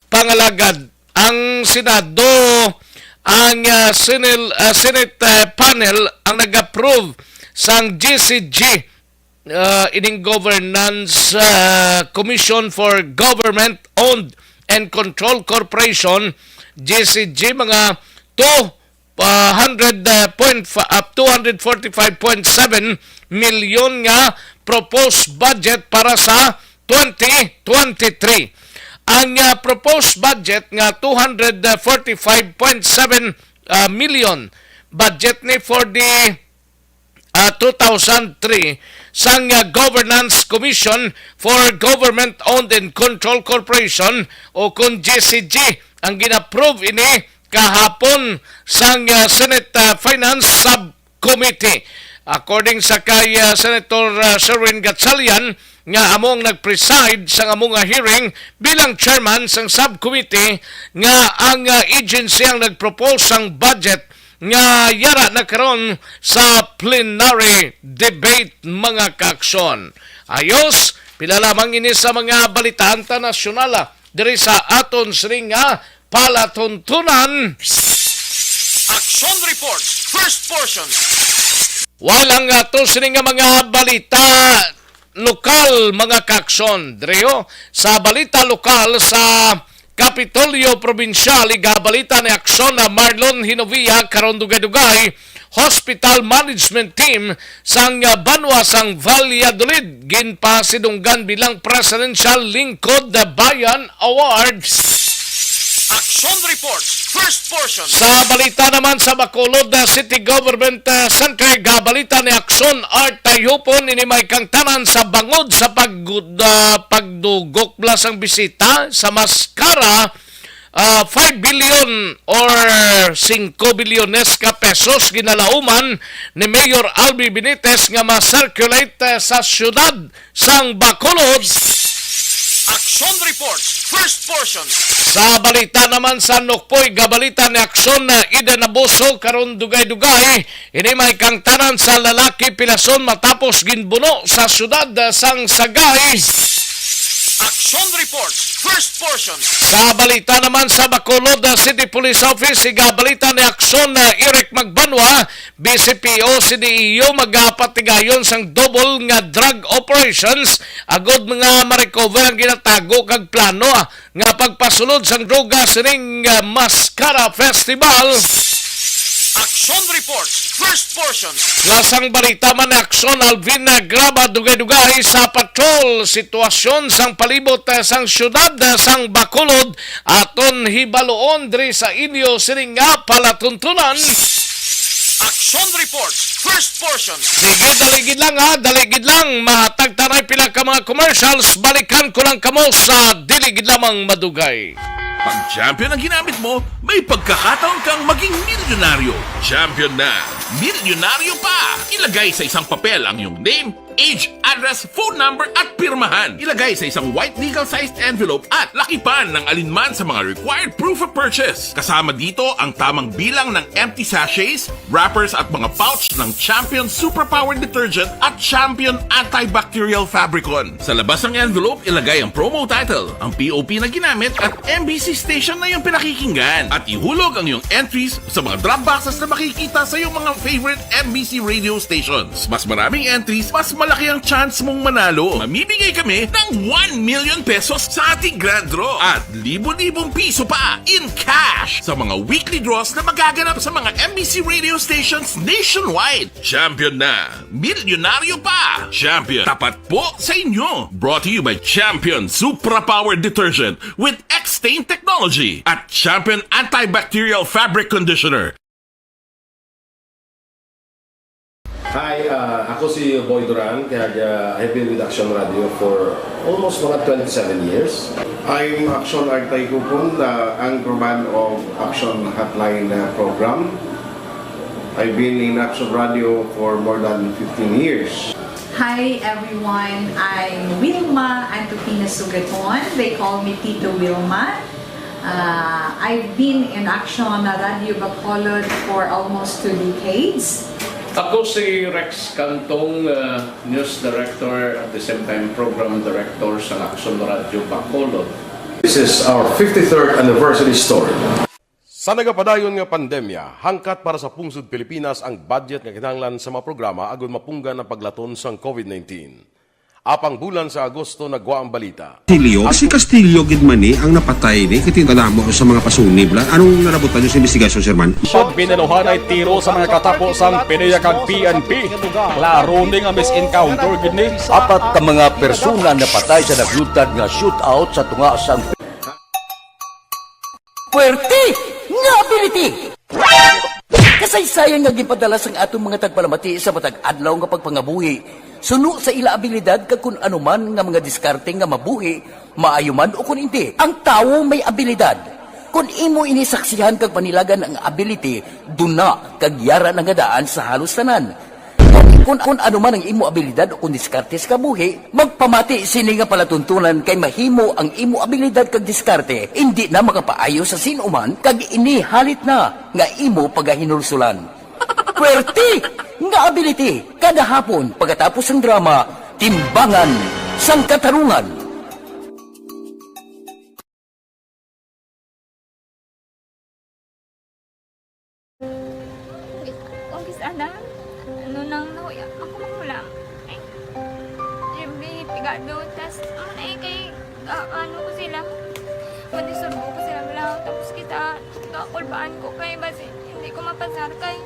pangalagad. Ang Senado, ang Senate panel ang nag-approve sang GCG, ining Governance Commission for Government-Owned and Controlled Corporation, GCG, mga 245.7 milyon nga proposed budget para sa 2023. Ang proposed budget nga 245.7 million budget ni for the 2003 sang Governance Commission for Government-Owned and Controlled Corporation o kung GCG ang ginapprove ini kahapon sang Senate Finance Subcommittee. According sa kay Senator Sherwin Gatchalian nga among nag-preside sa among hearing bilang chairman sang subcommittee nga ang agency ang nag-propose sang budget nga yara na karon sa plenary debate mga kaaksyon. Ayos, pila lamang ini sa mga balitaan ta nasyonal diri sa aton sring nga palatuntunan. Action Reports, first portion. Walang ato sring nga mga balita lokal mga kaaksyon. Drio, sa balita lokal sa Kapitolyo Provincial, igabalita ni aksyon na Marlon Hinovia karon dugay-dugay Hospital Management Team sang Banwa sang Valladolid ginpasidunggan bilang Presidential Lingkod Bayan Awards. Action Reports, first portion. Sa balita naman sa Bacolod City Government Center, gabalita ni Aksyon Art Tayupon ini may kangtanan sa bangod sa pagdugok blasang bisita sa Mascara, 5 billion or 5 bilyones ka pesos ginalauman ni Mayor Albi Benitez nga ma-circulate sa syudad sang Bacolod. Action Reports, first portion. Sa balita naman sa Nokpoy, gabalita ni Aksyon na Ida Nabuso karon dugay-dugay ini may kangtanan sa lalaki pilason matapos ginbuno sa syudad sang Sagay. Action Reports, first portion. Sa balita naman sa Bacolod City Police Office, igabalita ni Aksyon na Eric Magbanwa, BCPO CDEO magapatigayon sang double nga drug operations agod mga ma-recover ang ginatago kag plano nga pagpasulod sang droga sining Mascara Festival. Action Reports, first portion. Lasang balita man ni Aksyon Alvin Graba dugay-dugay sa patrol sitwasyon sang palibot sang syudad sang Bacolod aton hibaloon diri sa inyo sining nga palatuntunan. Action Reports, first portion. Sige, daligid lang mahatag taray pila ka mga commercials, balikan ko lang kamo sa diligid lamang madugay. Pag champion ang ginamit mo, may pagkakataon kang maging milyonaryo. Champion na, milyonaryo pa! Ilagay sa isang papel ang iyong name, age, address, phone number at pirmahan. Ilagay sa isang white legal-sized envelope at lakipan ng alinman sa mga required proof of purchase. Kasama dito ang tamang bilang ng empty sachets, wrappers at mga pouch ng Champion Superpower Detergent at Champion Antibacterial Fabricon. Sa labas ng envelope, ilagay ang promo title, ang POP na ginamit at MBC station na yung pinakikinggan. At ihulog ang iyong entries sa mga drop boxes na makikita sa iyong mga favorite MBC radio stations. Mas maraming entries, mas malaki ang chance mong manalo. Mamibigay kami ng 1 million pesos sa ating grand draw at libo-libong piso pa in cash sa mga weekly draws na magaganap sa mga MBC radio stations nationwide. Champion na, milyonaryo pa. Champion, tapat po sa inyo. Brought to you by Champion Supra Power Detergent with X-Stain Technology at Champion Antibacterial Fabric Conditioner. Hi, ako si Boy Duran, kaya I've been with Action Radio for almost mga 27 years. I'm Action Artay Kupon, the anchorman of Action Hotline program. I've been in Action Radio for more than 15 years. Hi everyone, I'm Wilma Antopina Sugaton. They call me Tito Wilma. I've been in Action Radio Bacolod for almost 2 decades. Ako si Rex Cantong, News Director at the same time Program Director sa Action Radio Bacolod. This is our 53rd anniversary story. Sa nagapadayon nga pandemya, hangkat para sa pungsod Pilipinas ang budget nga kinahanglan sa mga programa agon mapunggan ang paglaton sang COVID-19. Apang bulan sa Agosto nagwa ang balita. Si Castillo gidmani ang napatay ni kitinalamo sa mga pasunib. Anong narabutan niyo sa investigasyon, Sir Man? Siyod binaluhan ay tiro sa mga katapos ang PNP kag PNP. Klaro ni nga misencounter gini. Apat ka mga persona napatay sa naglutad nga shootout sa tunga sang Puerte nga ability. Kasaysayan nga gipadala sang atong mga tagpalamati sa matag adlaw nga pagpangabuhi. Suno sa ila abilidad kag kun anuman nga mga diskarte nga mabuhi, maayo man o kun hindi. Ang tawo may abilidad. Kung imo inisaksihan kag panilagan ang ability, duna kag yara nga daan sa halos tanan. Kung anuman ang imo abilidad o kun diskarte sa kabuhi, magpamati sini nga palatuntunan kay mahimo ang imo abilidad kag diskarte, hindi na makapaayo sa sinuman kag ini halit na nga imo pagahinulsulan. Puwerte nga ability kada hapon pagkatapos ng drama Timbangan sang Katarungan. Kung sana, ano nang nauya, ako makulang. Eh, siyempre, pigado, tas, kay, ano ko sila, manisurbo ko sila lang, tapos kita, kakulbaan ko kay, basi, hindi ko mapasar kay.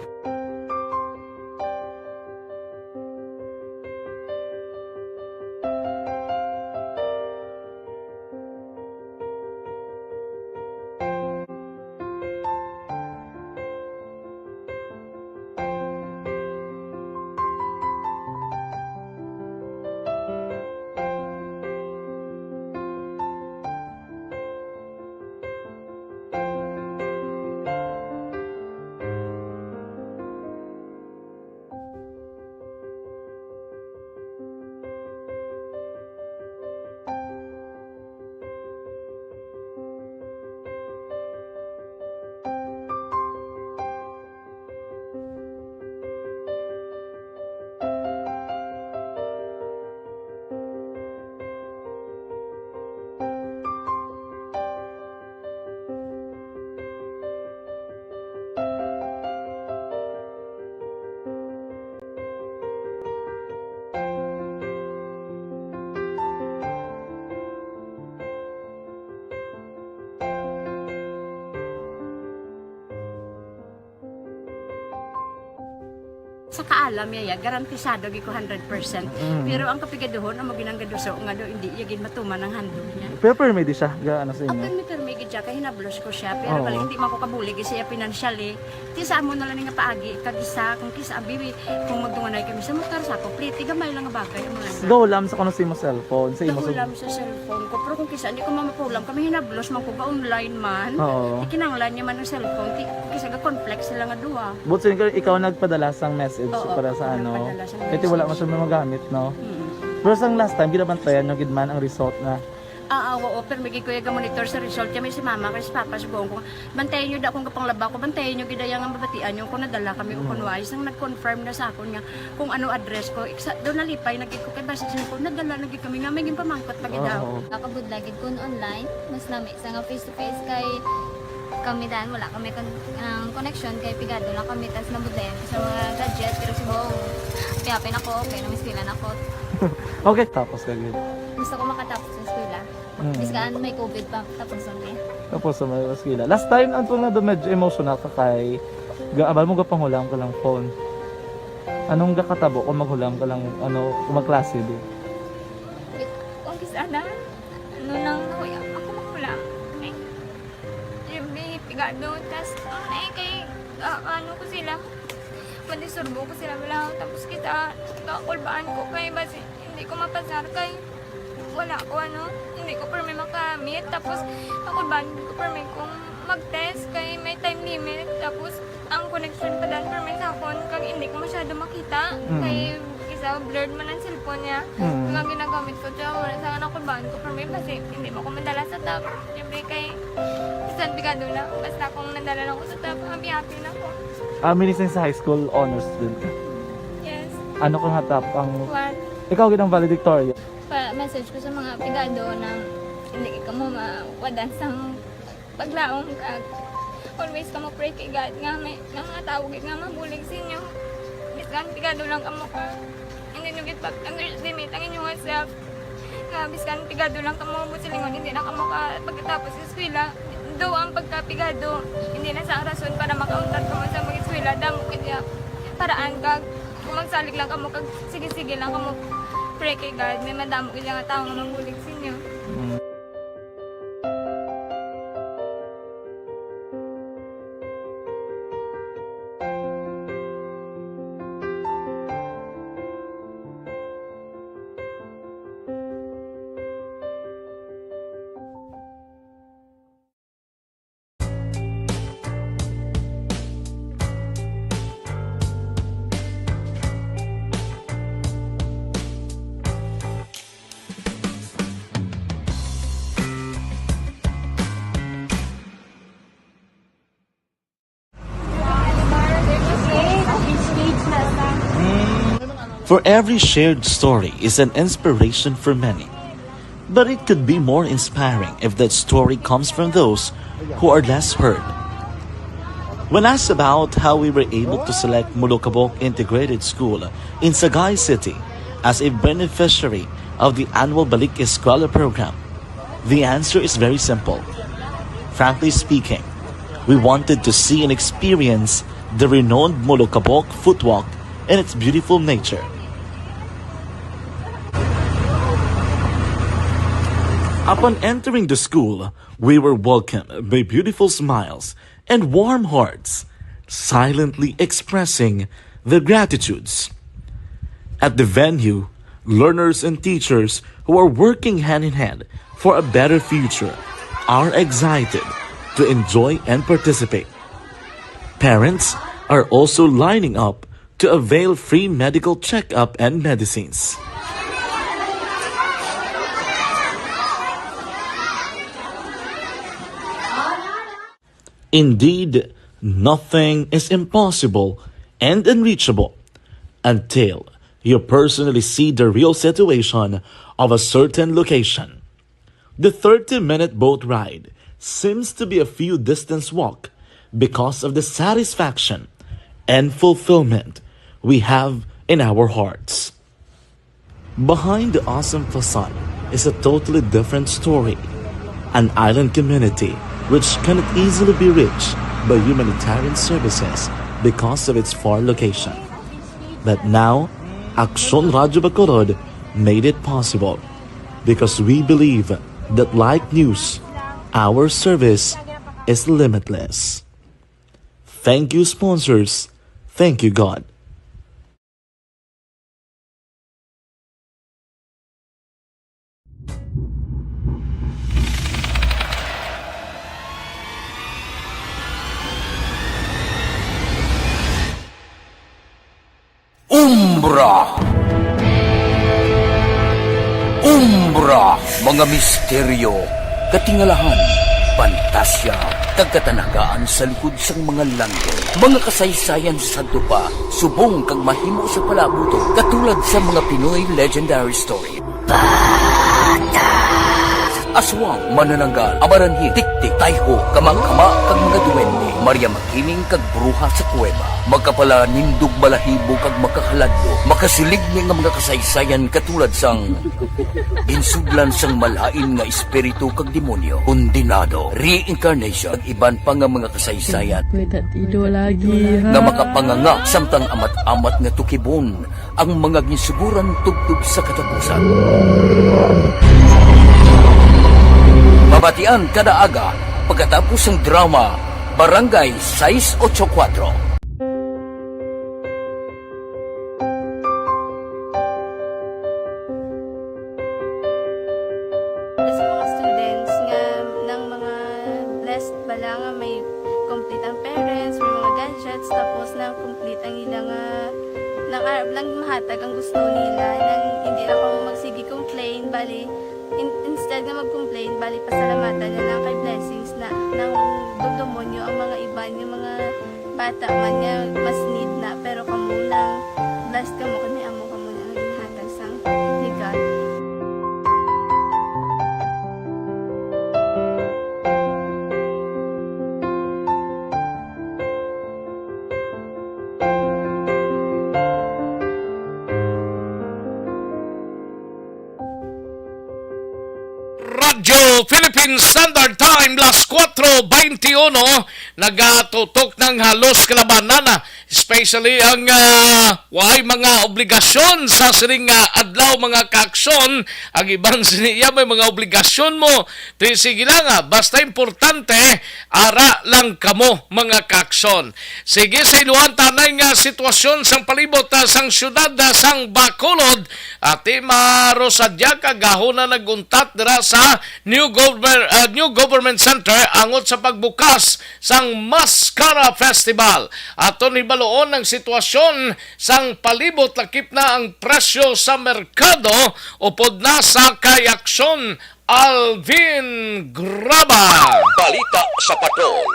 Sa kaalam yaya, garantisado gi ko 100%. Pero ang kapigaduhon, ang maginanggaduso, nga do, hindi yagin matuman ang handog niya. Pero permedi siya, gaano sa inyo? Ang permi siya, kaya hinablos ko siya. Pero pala hindi man ko kabulig siya financially. Ti saan mo na lang nga paagi, kagisa, kung kisa abibi, kung magdunganay kami sa motor sa ako, pliti, gamay lang nga bagay. Gawlam sa kuno sa imo cellphone, sa imo Gawlam sa cellphone ko. Pero kung kisa, hindi ko mamapulam, kami hinablos man ko ba online man. Ikinanglan niya man ang cellphone, kisa ga complex sila nga duwa. But so, ikaw nagpadala sang message para sa ano. Kasi wala man siya magamit, no? Pero sang last time, ginabantayan nyo gidman ang result na. Oo, pero may kuya ga-monitor sa result. Kaya may si mama, kaya si papa, si buong ko. Bantayan nyo da kung kapanglaba ko, bantayan nyo gidayang ang babatian nyo kung nadala kami o kunwais. Ang nag-confirm na sa akin nga kung ano address ko. Doon nalipay, naging ko kay basis ko, nadala naging kami nga, may pamangkot pag daw. Nakabudlagid ko online, mas nami sa nga face-to-face kay kami dahil wala kami connection kay pigado lang kami tas nabudlayan sa mga gadget pero si buong piyapin ako, okay, namiskilan ako. Okay, tapos kagid. Gusto ko makatapos sa eskwela. Biskaan may COVID pa, tapos ulit. Tapos sa mga skila. Last time, ang na do medyo emotional ka kay abal mo gapanghulam ka lang phone. Anong gakatabo kung maghulam ka lang, kung magklase di? Kung sana, ano nang nauya, ako makulang. Eh, siyempre, pigado, tas, kay, ano ko sila, manisurbo ko sila lang, tapos kita, kakulbaan ko kay, basi, hindi ko mapasar kay, wala ko hindi ko permi makamit, tapos kakulbaan ko permi kung mag-test kay may time limit, tapos ang connection pa dan permi sa phone kag hindi ko masyado makita, kay isa blurred man ang cellphone niya, kung ang ginagamit ko siya, wala sa kakulbaan ko permi kasi hindi mo ko madala sa tab, siyempre kay isang bigado na, basta kung nadala lang ko sa tab, happy na ko. Minising sa high school honors student ka? Yes. Ano kang hatap ang... What? Ikaw ginang valedictorian? Message ko sa mga pigado na hindi ka mo mawadan sang paglaong kag always ka mo pray kay God nga may nga tawag nga mabulig sa inyo. Biskan pigado lang kamo ka. Hindi nyo git limit ang inyong self. Nga biskan pigado lang kamo mo silingon hindi na kamo ka pagkatapos sa eskwela. Do ang pagkapigado hindi na sa rason para makauntat kamo sa mga eskwela damo kaya paraan kag kung magsalig lang kamo kag sige-sige lang kamo pray kay God may madamo kaya nga tao nga mabulig sa inyo. For every shared story is an inspiration for many. But it could be more inspiring if that story comes from those who are less heard. When asked about how we were able to select Mulukabok Integrated School in Sagay City as a beneficiary of the annual Balik Eskwela program, the answer is very simple. Frankly speaking, we wanted to see and experience the renowned Mulukabok footwalk and its beautiful nature. Upon entering the school, we were welcomed by beautiful smiles and warm hearts, silently expressing their gratitudes. At the venue, learners and teachers who are working hand in hand for a better future are excited to enjoy and participate. Parents are also lining up to avail free medical checkup and medicines. Indeed, nothing is impossible and unreachable until you personally see the real situation of a certain location. The 30-minute boat ride seems to be a few distance walk because of the satisfaction and fulfillment we have in our hearts. Behind the awesome facade is a totally different story, an island community which cannot easily be reached by humanitarian services because of its far location. But now, Aksyon Radio Bacolod made it possible because we believe that like news, our service is limitless. Thank you, sponsors. Thank you, God. Umbra! Umbra! Mga misteryo, katingalahan, pantasya, kagkatanagaan sa likod sang mga lando. Mga kasaysayan sa santo pa, subong kag mahimo sa palabuto, katulad sa mga Pinoy legendary story. Aswang, manananggal, amaranhi, tiktik, tayho, kamang-kama, kag mga duwende, Maria Makining kag bruha sa kuweba, magkapala nindog balahibo kag makahaladlo, makasilig ni nga mga kasaysayan katulad sang insudlan sang malain nga espiritu kag demonyo, undinado, reincarnation, kag iban pa nga mga kasaysayan nga makapanganga samtang amat-amat nga tukibon ang mga ginsuguran tugtog sa katapusan. Mabatian kada aga pagkatapos ng drama Barangay 684. Sa mga students nga ng mga blessed bala nga may complete ang parents, may mga gadgets, tapos na complete ang ilang lang mahatag ang gusto nila nang hindi na ako magsigi complain bali instead na mag-complain, bali pasalamatan na lang kay blessings na nang demonyo ang mga iba niya mga bata man niya mas need na pero kamo lang blessed kamo kami amo kamo na ang hatag sang ni God. Philippine Standard Time, las 4:21, nagatutok ng halos kalabanan na, especially ang way mga obligasyon sa sining adlaw mga kaaksyon. Ang ibang siniya may mga obligasyon mo. Sige lang basta importante, ara lang kamo mga kaaksyon. Sige, sa iluhan tanay nga sitwasyon sang palibot sang syudad sang Bacolod, ati marosadya kagahon na naguntat dira sa New Government Center angot sa pagbukas sang Mascara Festival. Aton ibaloon ang sitwasyon sang palibot, lakip na ang presyo sa merkado upod na sa kay aksyon Alvin Graba. Balita sa Patrol.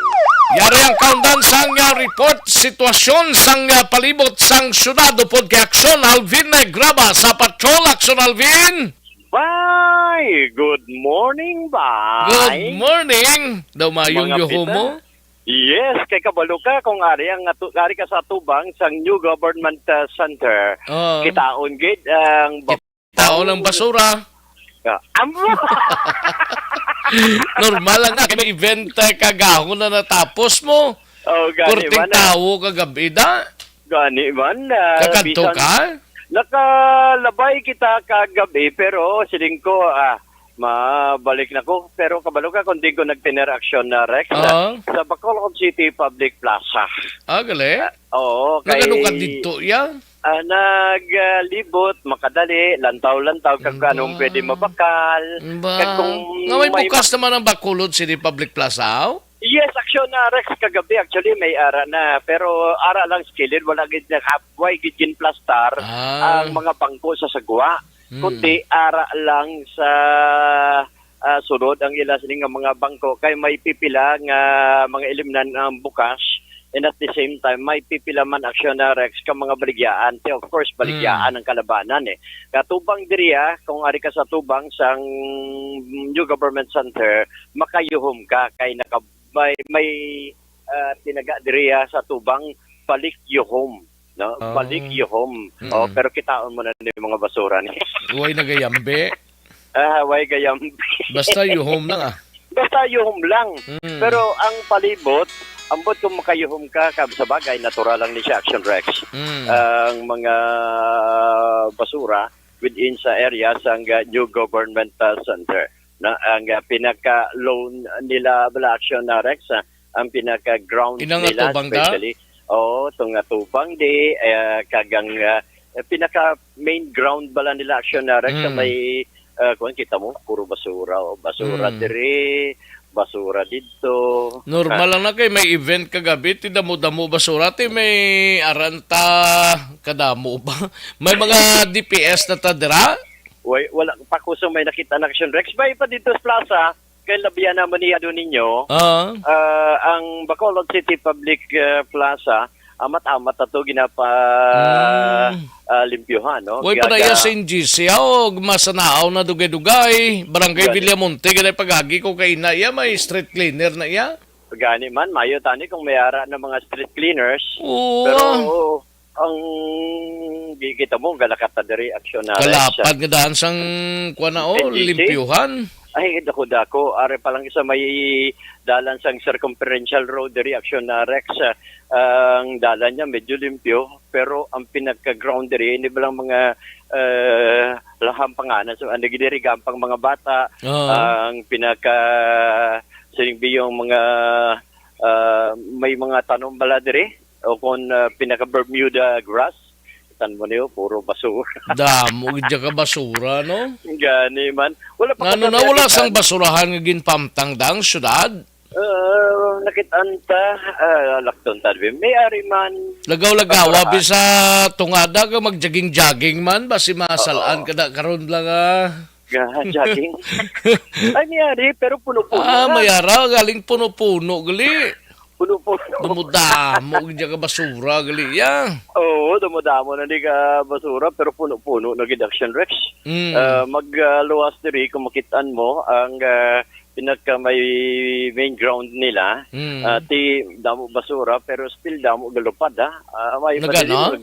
Yari ang countdown sang report sitwasyon sang palibot sang syudad upod kay aksyon Alvin Graba sa Patrol. Aksyon Alvin. Bye! Good morning, bye! Good morning! Daw mayong Mga yuho pita? mo? Yes, kay kabalo ka kung ari ka sa tubang sa New Government Center. Kitaon gid ang taon ng basura. Normal lang na kay event kagahon na natapos mo. Oh, gani Kurting man. tawo kagabi da. Gani man. Kakanto ka? Nakalabay kita kagabi pero siling ko mabalik na ko. Pero kabalo ka kung di ko nag-interaction na Rex sa Bacolod City Public Plaza. Gali? Oo. Nagano ka dito ya? Naglibot, makadali, lantaw-lantaw, kung anong pwede mabakal. Nga may bukas naman ang Bacolod City Public Plaza? Yes, aksyon na Rex kagabi. Actually, may ara na. Pero ara lang skilled. Wala gid na halfway gid gin plastar ang mga bangko sa sagwa. Kundi ara lang sa sunod ang ila sining nga mga bangko. Kay may pipila nga mga ilimnan ang bukas. And at the same time, may pipila man aksyon na Rex ka mga baligyaan. Of course, baligyaan ang kalabanan eh. Katubang diriya, kung ari ka sa tubang sang New Government Center, makayuhom ka kay may tinaga diriya sa tubang palikyuhom. No? Palikyuhom. Pero kitaon mo na yung mga basura ni. Huwag nagayambe. Huwag gayambe. Basta yuhom lang Basta yuhom lang. Pero ang palibot, ambot kung makayuhom ka sa bagay, natural lang ni siya, Action Rex. Ang mga basura within sa area sa New Government Center. Na ang pinaka-loan nila bala Action Rex, ang pinaka-ground nila especially. Itong tubang di, kagang pinaka-main ground bala nila Action Rex sa may, kung kita mo, puro basura. Basura diri, basura dito. Normal lang na kay may event kagabi, tidamo-damo basura, may aranta kadamo ba? May mga DPS na tadira? Wala pa kusong may nakita na Action Rex. May pa dito sa plaza, kay labihan naman niya doon ninyo, ang Bacolod City Public Plaza, amat-amat na ito ginapa limpyuhan. No? Huwag pa na iya sa NGC, masanaaw na dugay-dugay. Barangay Villamonte, ganay pagagi ko kay na iya, may street cleaner na iya. Gani man, mayo tani kung may ara ng mga street cleaners. Pero ang gigita mo, galakata diri aksyon na. Kalapad nga daan sang limpyuhan. Ay, dako-dako. Are pa lang isa may dalan sang circumferential road diri aksyon na Rex. Ang dalan niya medyo limpyo, pero ang pinagka-ground diri, hindi ba lang mga laham panganan. So, ang nagidiri gampang mga bata, ang pinaka-sinigbi yung mga may mga tanong bala diri, o kung pinaka-Bermuda grass, tan mo niyo, puro basura. Damo, gidya ka basura, no? Gani man. Wala pa wala sang basurahan nga ginpamtang daang syudad? Nakitanta, lakton tadbi. May ari man. Lagaw-lagawa, bisa tungada ka mag-jogging-jogging man, basi masalaan ka na karon lang jogging. Ay, mayari, pero puno-puno. Mayara, galing puno-puno, gali. Puno-puno. Dumudamo, gidya ka basura, gali, Oo, dumudamo na di ka basura, pero puno-puno na gid Action Rex. Magluwas diri, kung makitaan mo, ang pinaka may main ground nila, ti damo basura, pero still damo galupad, may Nagano?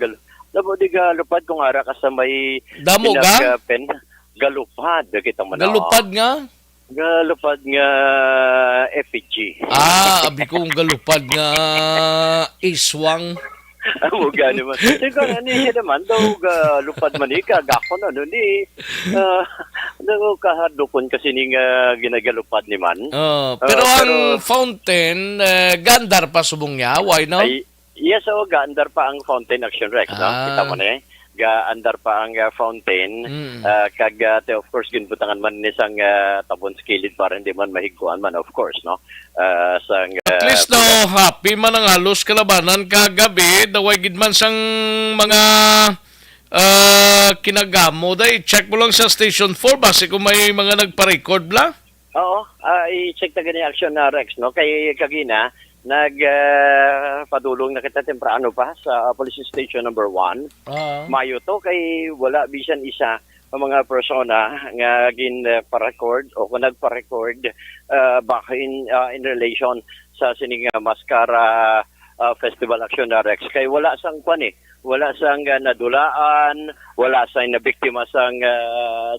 Damo di galupad kung ara ka sa may damo pinaka pen. Galupad, kita mo na. Galupad nga? Galupad nga FPG. Abi kong galupad nga iswang. Amo gani man. Siguro niya naman daw galupad man ka gakon ni kahadukon kasi ning ginagalupad ni man. Pero ang fountain gandar pa subong niya, why no? Yes, gaandar pa ang fountain Action Rex, no? Kita mo na gaandar pa ang fountain of course ginbutangan man ni sang tabon skilid para hindi man mahiguan man of course no at least no happy man ang halos kalabanan kagabi daway gid man sang mga kinagamo day check mo lang sa station 4 base kung may mga nagpa-record bla. Oo, i-check ta gani Action Rex no kay kagina padulong na kita temprano pa sa police station number 1. Mayo to kay wala bisan isa ang mga persona nga pa-record o kung nagpa-record baka in relation sa sining Mascara Festival Action Rex kay wala sang wala sang nadulaan, wala sang nabiktima sang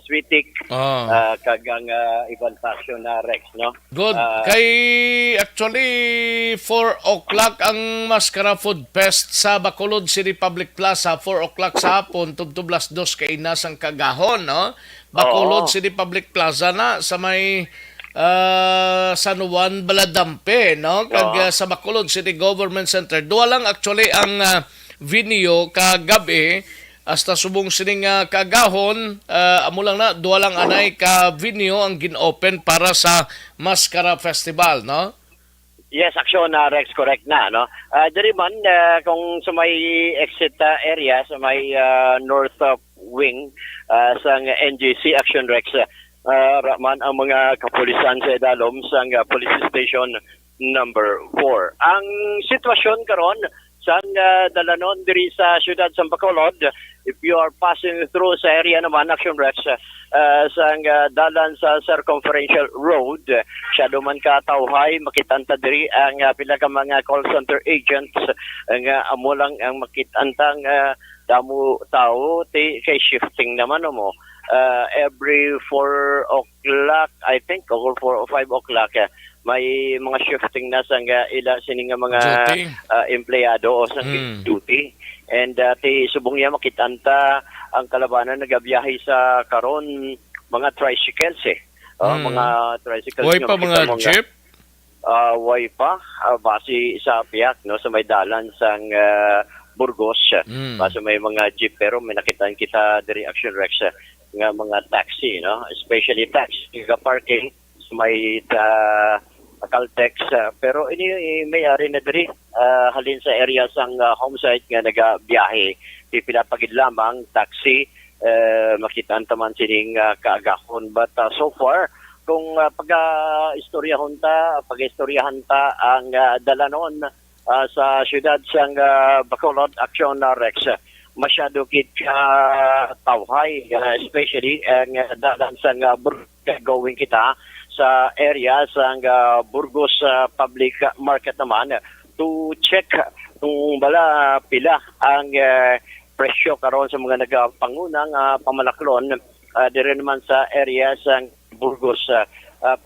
switik kagang ibang Action Rex no. Good. Kay actually 4 o'clock ang Mascara Food Fest sa Bacolod City Public Plaza, 4 o'clock sa hapon tugtog 2:00 kay nasang kagahon no. Bacolod City Public Plaza na sa may San Juan Baladampe no kag sa Bacolod City Government Center. Duha lang actually ang venue kagabi hasta subong sining kagahon amo lang na duha lang anay ka venue ang gin-open para sa Mascara Festival no. Yes, Action Rex correct na no. Diri man kung sa may exit area sa may north wing sa NGC Action Rex raman ang mga kapulisan sa idalom sa police station number 4. Ang sitwasyon karon sa dalanon diri sa siyudad sa Bacolod, if you are passing through sa area naman Action Rex sa dalan sa circumferential road, siya man ka tawhay makitanta diri ang pila ka mga call center agents nga amo lang ang makitantang damo tao kay shifting naman mo. Every 4 o'clock I think or 4 or 5 o'clock may mga shifting na sa ila sining mga empleyado o sa duty and subong niya makitanta ang kalabanan nagabiyahe sa karon mga tricycles mga tricycles way pa mga jeep way pa base sa piyak no sa may dalan sang Burgos base may mga jeep pero may nakitaan kita diri Action Rex nga mga taxi no especially taxi nga parking sa may Caltex pero ini may-ari na diri halin sa area sang home site nga nagabiyahe pinapagid lamang taxi makitaan taman sining kaagahon but so far kung pag-istoryahan ta ang dalanon sa siyudad sang Bacolod Action Rex masyado kit tawhay especially ang dalan sang going kita sa area sa Burgos Public Market naman to check kung bala pila ang presyo karon sa mga nagapangunang pamalaklon dire naman sa area sa Burgos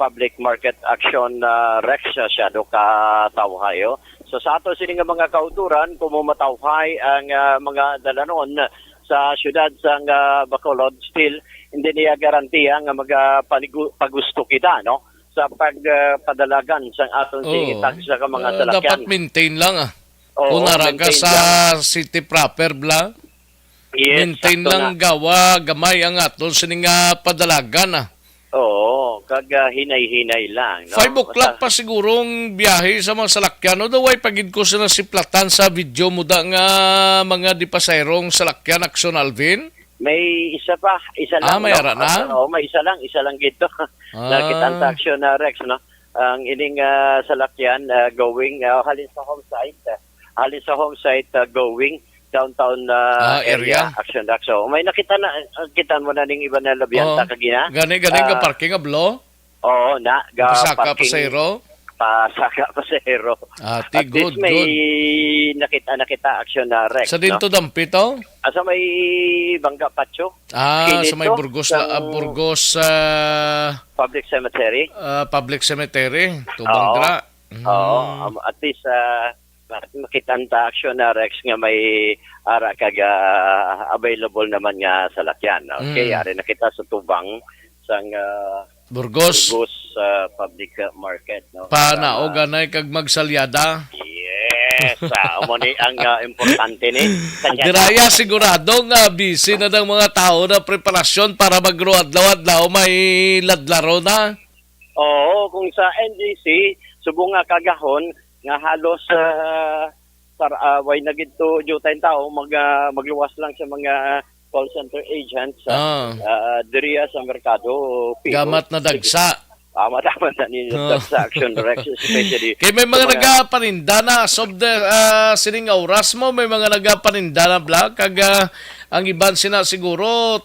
Public Market Action Rex siya do ka tawhayo. So sa ato sini nga mga kauturan kung matawhay ang mga dalanon sa siyudad sa Bacolod still hindi niya garantiya nga pagusto kita no sa pagpadalagan sa aton tax sa mga salakyan. Dapat maintain lang kung naraga sa city proper bla. Yes, maintain lang gawa gamay ang aton sining padalagan Oo, hinay-hinay lang. No? 5 o'clock pa sigurong biyahe sa mga salakyan. O daway pagid ko sila siplatan sa video mo da nga mga dipasayrong salakyan Action Alvin? May isa lang. May ara na? May isa lang gito. Nakitang sa Action Rex, no? Ang ining salakyan going halin sa home site going downtown area Action Rex. So may nakita mo na ning iba na labihan ta kagina. Gani ka parking ablo? Oo, parking. Pasayro? pasaka pasahero. Ati, At least good, may good. nakita aksyon na Rex. Sa dinto dampi to? Sa may Bangka Pacho. Sa may Kinito, Burgos, sa Burgos Public Cemetery. Public Cemetery, Tubang Dra. Oo, at least makitang ta aksyon na Rex nga may ara kaga available naman nga sa lakyan. Okay, ari nakita sa Tubang sang Burgos. Public Market. No? Panaog ganay kag magsalyada. Yes, amo ni ang importante ni. Diraya sigurado nga busy na ng mga tao na preparasyon para magruadlaw-adlaw may ladlaro na. Oo, kung sa NGC subong nga kagahon nga halos way na gito jutay tao magluwas lang sa mga call center agents diriya sa merkado. Gamat na dagsa. Tama na ni sa action Rex especially. Kaya may mga nagapaninda na sob the sining oras mo may mga nagapaninda na black kag ang iban sina siguro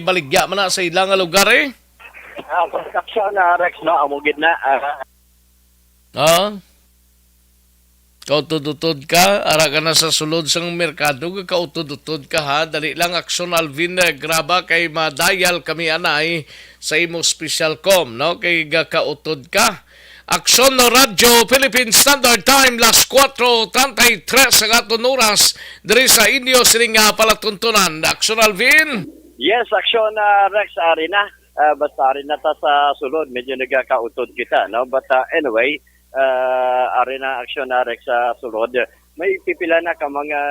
baligya man na sa ilang lugar eh. Action na Rex no amugid na. Kautod-utod ka, ara ka na sa sulod sang merkado, kautod-utod ka ha, dali lang aksyon Alvin graba kay madayal kami anay sa imo special com, no? Kay kautod ka. Aksyon no Radyo Philippine Standard Time, las 4:33 sa aton oras, diri sa inyo sining palatuntunan. Aksyon Alvin? Yes, aksyon Rex Arena. Basta rin na ta sa sulod, medyo nagkakautod kita, no? But anyway, arena action na Rex sa sulod. May pipila na ka mga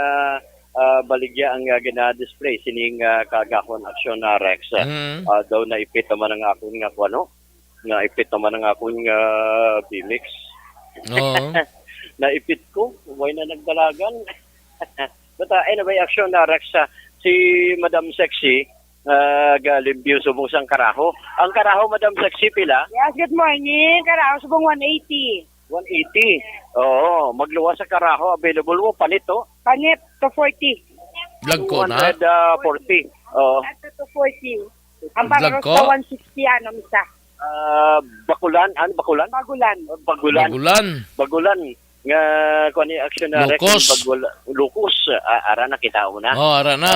baligya ang gina-display sining kagahon action na Rex. Daw naipit naman ang akong nga kuano. Naipit naman ang akong BMX. Naipit ko, way na nagdalagan. But anyway, action na Rex si Madam Sexy galimbyo subong sang karaho. Ang karaho, Madam Sexy, pila? Yes, good morning. Karaho subong 180. 180. Oo, magluwas sa karaho. Available mo, panito? Panit, 240. Lagko na? 240. Oo. Ito 240. Ang bangros sa 160, misa. Bakulan? Ano, bakulan? Bagulan. Nga, kung ano yung action na Lukos. Lukos. Ara na, kita mo na. Ara na.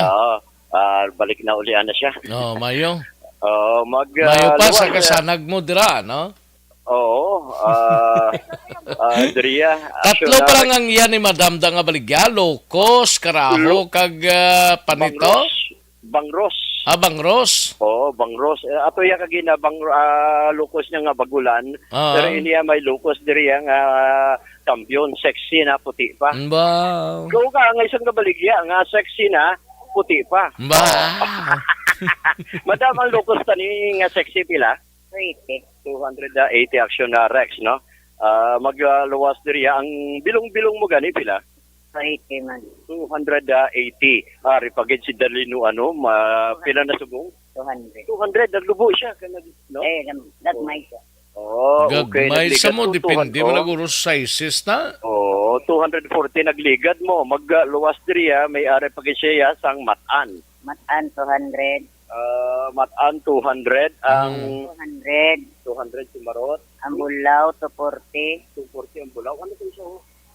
Balik na ulian na siya. Mayo. Mayo pa sa kasanag mo dira, no? Oo. Diriya. Tatlo pa lang ang iyan ni Madam da nga baligya, Locos, Karaho, kag panito? Bangros. Bangros? Oo, Bangros. Ato ya kagina Locos niya nga bagulan. Pero iniya may Locos diriya nga kampiyon, sexy na, puti pa. Wow. Kung ka nga isang kabaligya, nga sexy na, puti pa. Madam, ang Locos tani nga sexy pila? 280 action na Rex, no? Magluwas diriya. Ang bilong-bilong mo gani pila? 280 man. 280. Ripagid si Darlino, pila na subong? 200. 200, naglubo siya. No? Nagmay siya. Okay. Gagmay sa mo, depende mo naguro sizes na. 240 nagligad mo. Magluwas diriya, may pagid siya sang Matan. Matan, 200. Matan, 200. Ang 200 si Marot. Ang Bulaw, 240. 240 ang Bulaw. Ano ito siya?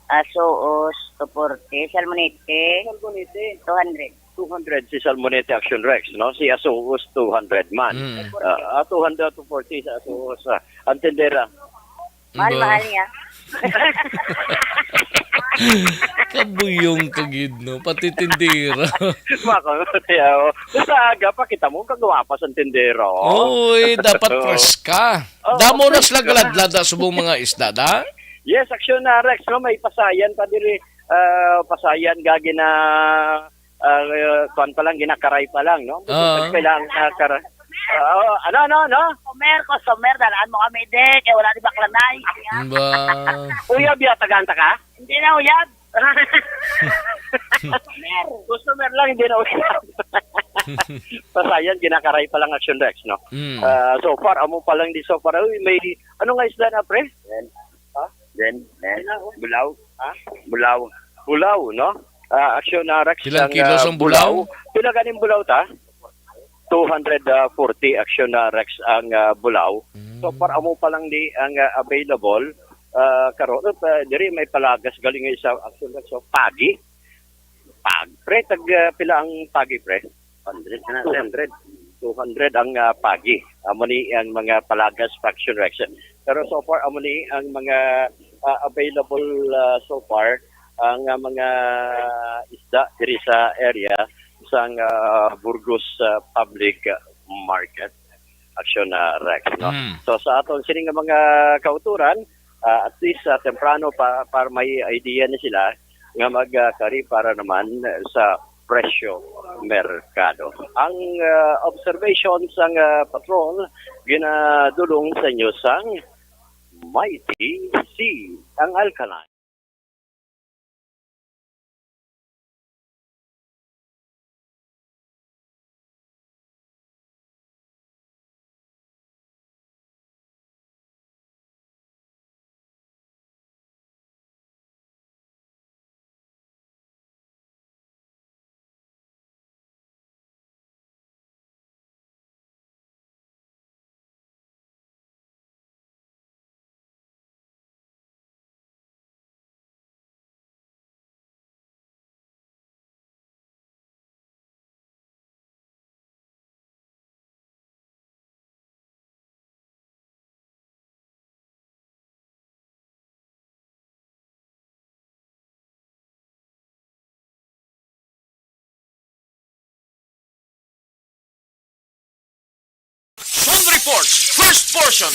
Asoos, 240. Salmonete, 200. 200 si Salmonete Action Rex, no? Si Asoos, 200 man. 200 to 40 sa Asoos. Ang tendera. Mahal niya. Kabuyong kagid, no? Pati tindera. Basta aga pa, kita mo, kagawa pa sa tindera. Uy, dapat fresh ka. Damo na sila galadlada subong mga isda, da? Yes, action na Rex, no? May pasayan pa diri. Pasayan gagi na kuan pa lang, ginakaray pa lang, no? Kailangan karay. Ano? Customer, dalaan mo kami, kaya wala di baklanay. Uyab yataganta ka? Hindi na uyab. Customer lang, hindi na uyab. Pasayan, ginakaray pa lang action Rex, no? So far, amo pa lang di so far. Uy, may, ano nga isda na, pre? Bulaw, no? Action na Rex. Ilang kilos ang bulaw? Pila ganing bulaw ta? 240 action na Rex ang bulaw. So far amo pa lang di ang available karon diri may palagas galing sa action so pagi. Pre tag pila ang pagi pre? 100 200 ang pagi. Amo ni ang mga palagas faction reaction. Pero so far amo ni ang mga available so far ang mga isda diri sa area sang Burgos Public Market Action Rex, no? So sa aton sini nga mga kauturan, at least temprano para may idea na sila nga magkari para naman sa presyo merkado. Ang observation sang patrol ginadulong sa inyo sang Mighty Sea ang Alkaline. Reports, first portion.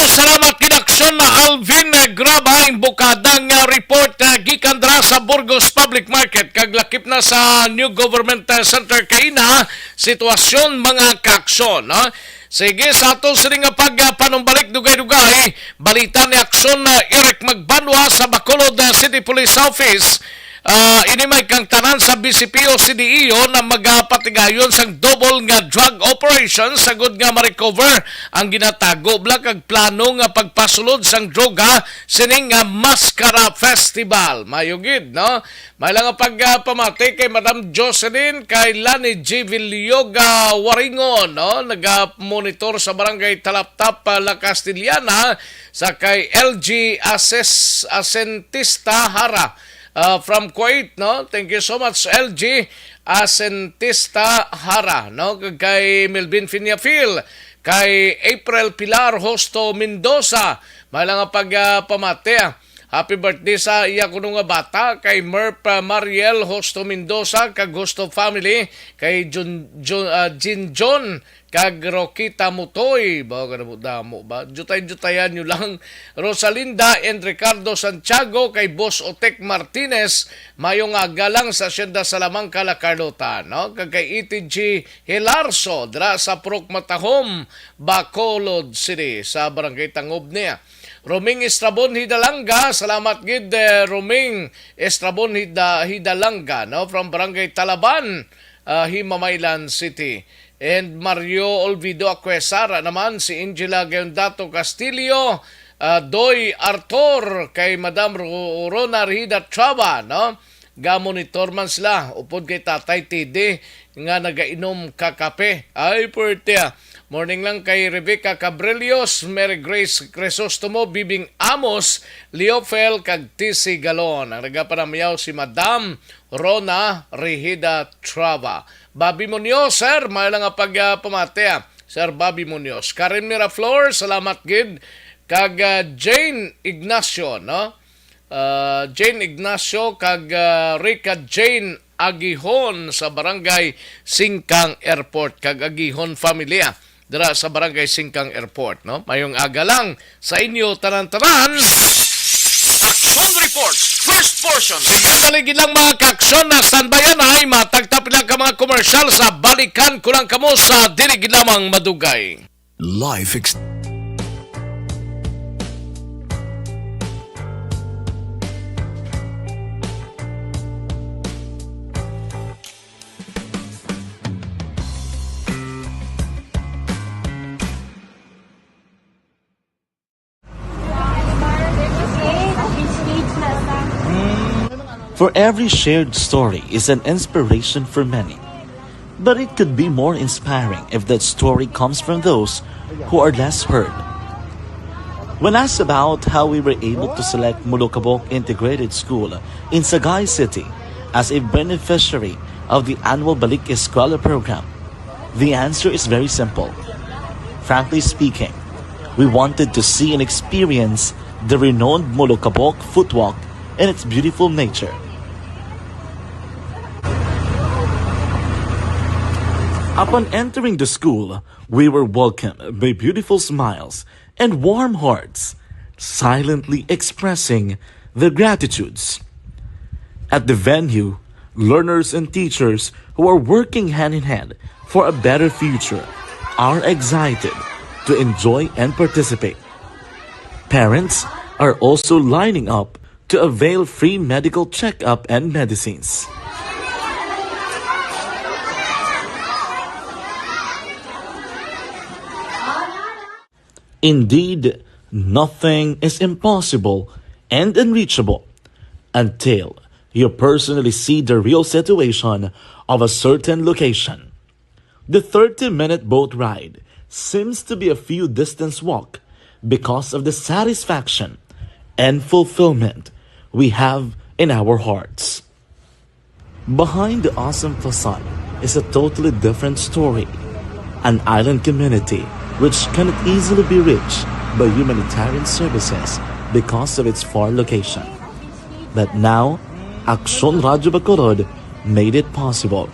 Salamat kinaksyon na Alvin Graba ang bukadang report gikan dra sa Burgos Public Market kag lakip na sa New Government Center kay na sitwasyon mga kaksyon, no? Sige, sa ato sini nga pagpanumbalik dugay-dugay, balita ni aksyon na Eric Magbanwa sa Bacolod City Police Office. Inimay kang tanan sa BCP o CDEO na magpatigayon sang double nga drug operation sagod nga ma-recover ang ginatago bla kag plano nga pagpasulod sang droga sining nga Mascara Festival. Mayugid, no? May lang nga pagpamati kay Madam Jocelyn kay Lani G. Villoga Waringon, no? Nag-monitor sa barangay Talaptap, La Castellana sa kay LG Asentista Hara. From Kuwait, no? Thank you so much, LG Asentista Hara, no? Kay Melvin Finiafil, kay April Pilar Hosto Mendoza, may lang pagpamate. Happy birthday sa iya kuno nga bata, kay Merp Mariel Hosto Mendoza, kag Hosto family, kay Jin John, kag Rokita Mutoy, ba damo ba? Jutay-jutayan nyo lang. Rosalinda and Ricardo Santiago, kay Boss Otek Martinez, mayong agalang sa Hacienda Salamanca, La Carlota, no? Kag kay ETG Hilarso, dra sa Prok Matahom, Bacolod City, sa Barangay Tangob niya. Roming Estrabon Hidalanga, salamat gid Roming Estrabon Hidalanga, no, from Barangay Talaban, Himamaylan City. And Mario Olvido Acuesara naman, si Angela Giondato Castillo, Doy Artor, kay Madam Rona Rihida Traba, no? Ga-monitor man sila, upod kay Tatay TD, nga nagainom kakape. Ay, puertea. Morning lang kay Rebecca Cabrelios, Mary Grace Crisostomo, Bibing Amos, Leofel, kag TC Galon. Ang nagapanamayaw si Madam Rona Rihida Traba. Bobby Munoz, sir, may lang nga pagpamate. Sir Bobby Munoz. Karen Miraflor, salamat gid. Kag Jane Ignacio, no? Jane Ignacio, kag Rica Jane Agihon sa Barangay Singkang Airport, kag Agihon Familia dira sa Barangay Singkang Airport, no? Mayong aga lang sa inyo tanan-tanan. Action Reports, first portion. Sige, baligid lang mga kaksyon na standbyan ay matagtap lang ka mga komersyal sa balikan kulang kamo sa diligid lamang madugay. For every shared story is an inspiration for many. But it could be more inspiring if that story comes from those who are less heard. When asked about how we were able to select Molokabok Integrated School in Sagay City as a beneficiary of the annual Balik Eskwela program, the answer is very simple. Frankly speaking, we wanted to see and experience the renowned Molokabok footwalk in its beautiful nature. Upon entering the school, we were welcomed by beautiful smiles and warm hearts, silently expressing their gratitudes. At the venue, learners and teachers who are working hand in hand for a better future are excited to enjoy and participate. Parents are also lining up to avail free medical checkup and medicines. Indeed, nothing is impossible and unreachable until you personally see the real situation of a certain location. The 30-minute boat ride seems to be a few distance walk because of the satisfaction and fulfillment we have in our hearts. Behind the awesome facade is a totally different story. An island community which cannot easily be reached by humanitarian services because of its far location. But now, Aksyon Radio Bacolod made it possible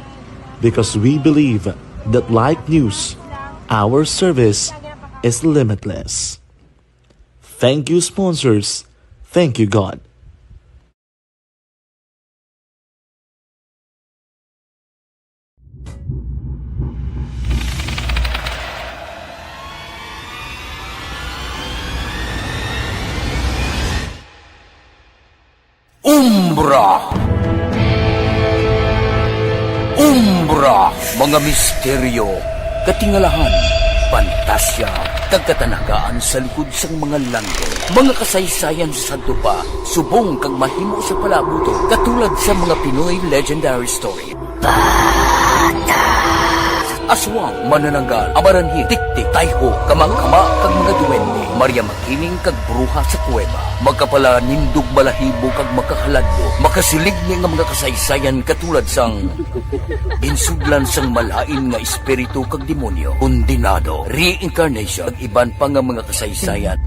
because we believe that like news, our service is limitless. Thank you, sponsors. Thank you, God. Umbra, mga misteryo, katingalahan, pantasya, kagkatanagaan sa likod sang mga langgo, mga kasaysayan sa Santo Pa, subong kag mahimo sa palabuto, katulad sa mga Pinoy legendary story. Aswang, manananggal, amaranhi, tiktik, tayho, kamang-kama, kag mga duwende, Maria Makining kag bruha sa kuweba, magkapala nindog balahibo kag makahaladlo, makasilig niya nga mga kasaysayan katulad sang insudlan sang malain nga espiritu kag demonyo, kondinado, reincarnation, kag iban pa nga mga kasaysayan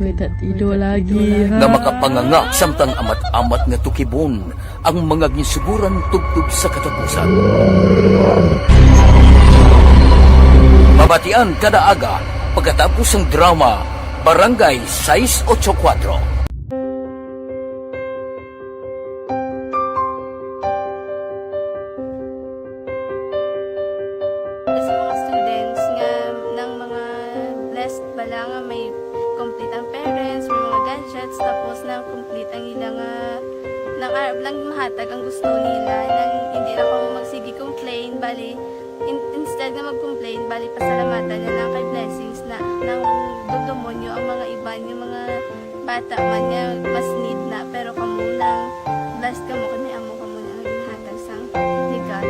nga makapanganga samtang amat-amat nga tukibon ang mga ginsuguran tugtog sa katapusan. Mabatian kada aga pagkatapos ng drama Barangay 684. Sa mga students nga ng mga blessed bala nga may complete ang parents, may mga gadgets, tapos na complete ang ilang lang mahatag ang gusto nila nang hindi na ako magsigi complain, bali instead na mag-complain, bali pasalamatan na lang kay blessings na nang dudumonyo ang mga iba yung mga bata man niya mas need na, pero kamo nang blessed kamo kami amo kamo na ang hatag sang ni God.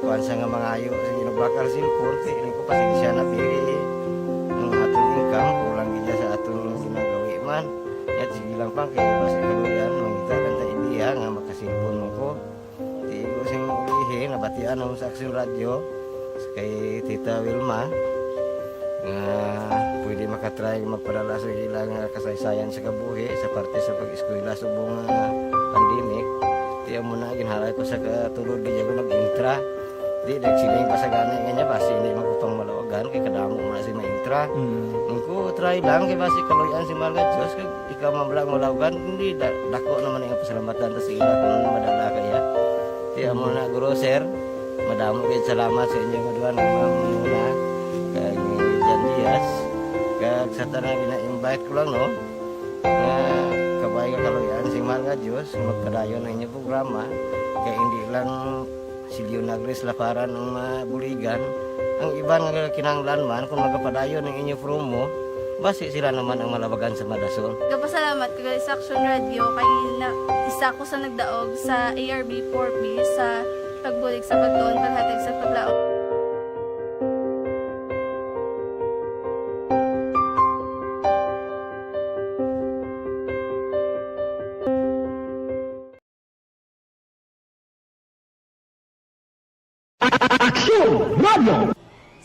kuan sa nga mga ayo sa ginubakal silpon ini ko pasensya na pili ang atong income kulang gid sa atong ginagawi man at sige lang pang kay basta kaluyan mangitagan ta idea nga makasilpon mo ko di ko sing ulihi nabatian ang sa Aksyon Radio kay Tita Wilma nga pwede makatry magpadala sa ilang kasaysayan sa kabuhi sa parte sa pag-eskwela subong pandemic. Tiyan mo na ginhalay ko sa katulog di ko nag-intra Di nagsiling pa sa gani nga niya basi hindi magupang malawagan kay kadamo mo na si maintra. Ko try lang kay basi kaluyan si Marga Diyos kay ikaw mablang malawagan hindi dako naman ang pasalamatan ta sa ila kung madala kaya. Ti amo na guro sir. Madamo kay salamat sa inyo nga ng mamuna kay Jan Diaz. Kag sa tanang ina-invite ko lang no. Nga kabay ka kaluyan si Marga Diyos magpadayon ang inyong programa kay hindi lang si Leonagres Laparan ng buligan. Ang iba nga kinanglan man kung magapadayon ng inyong promo, basi sila naman ang malawagan sa Madasol. Kapasalamat ko sa Action Radio kay isa ko sa nagdaog sa ARB 4B sa pagbulig sa baton, paghatag sa paglaog.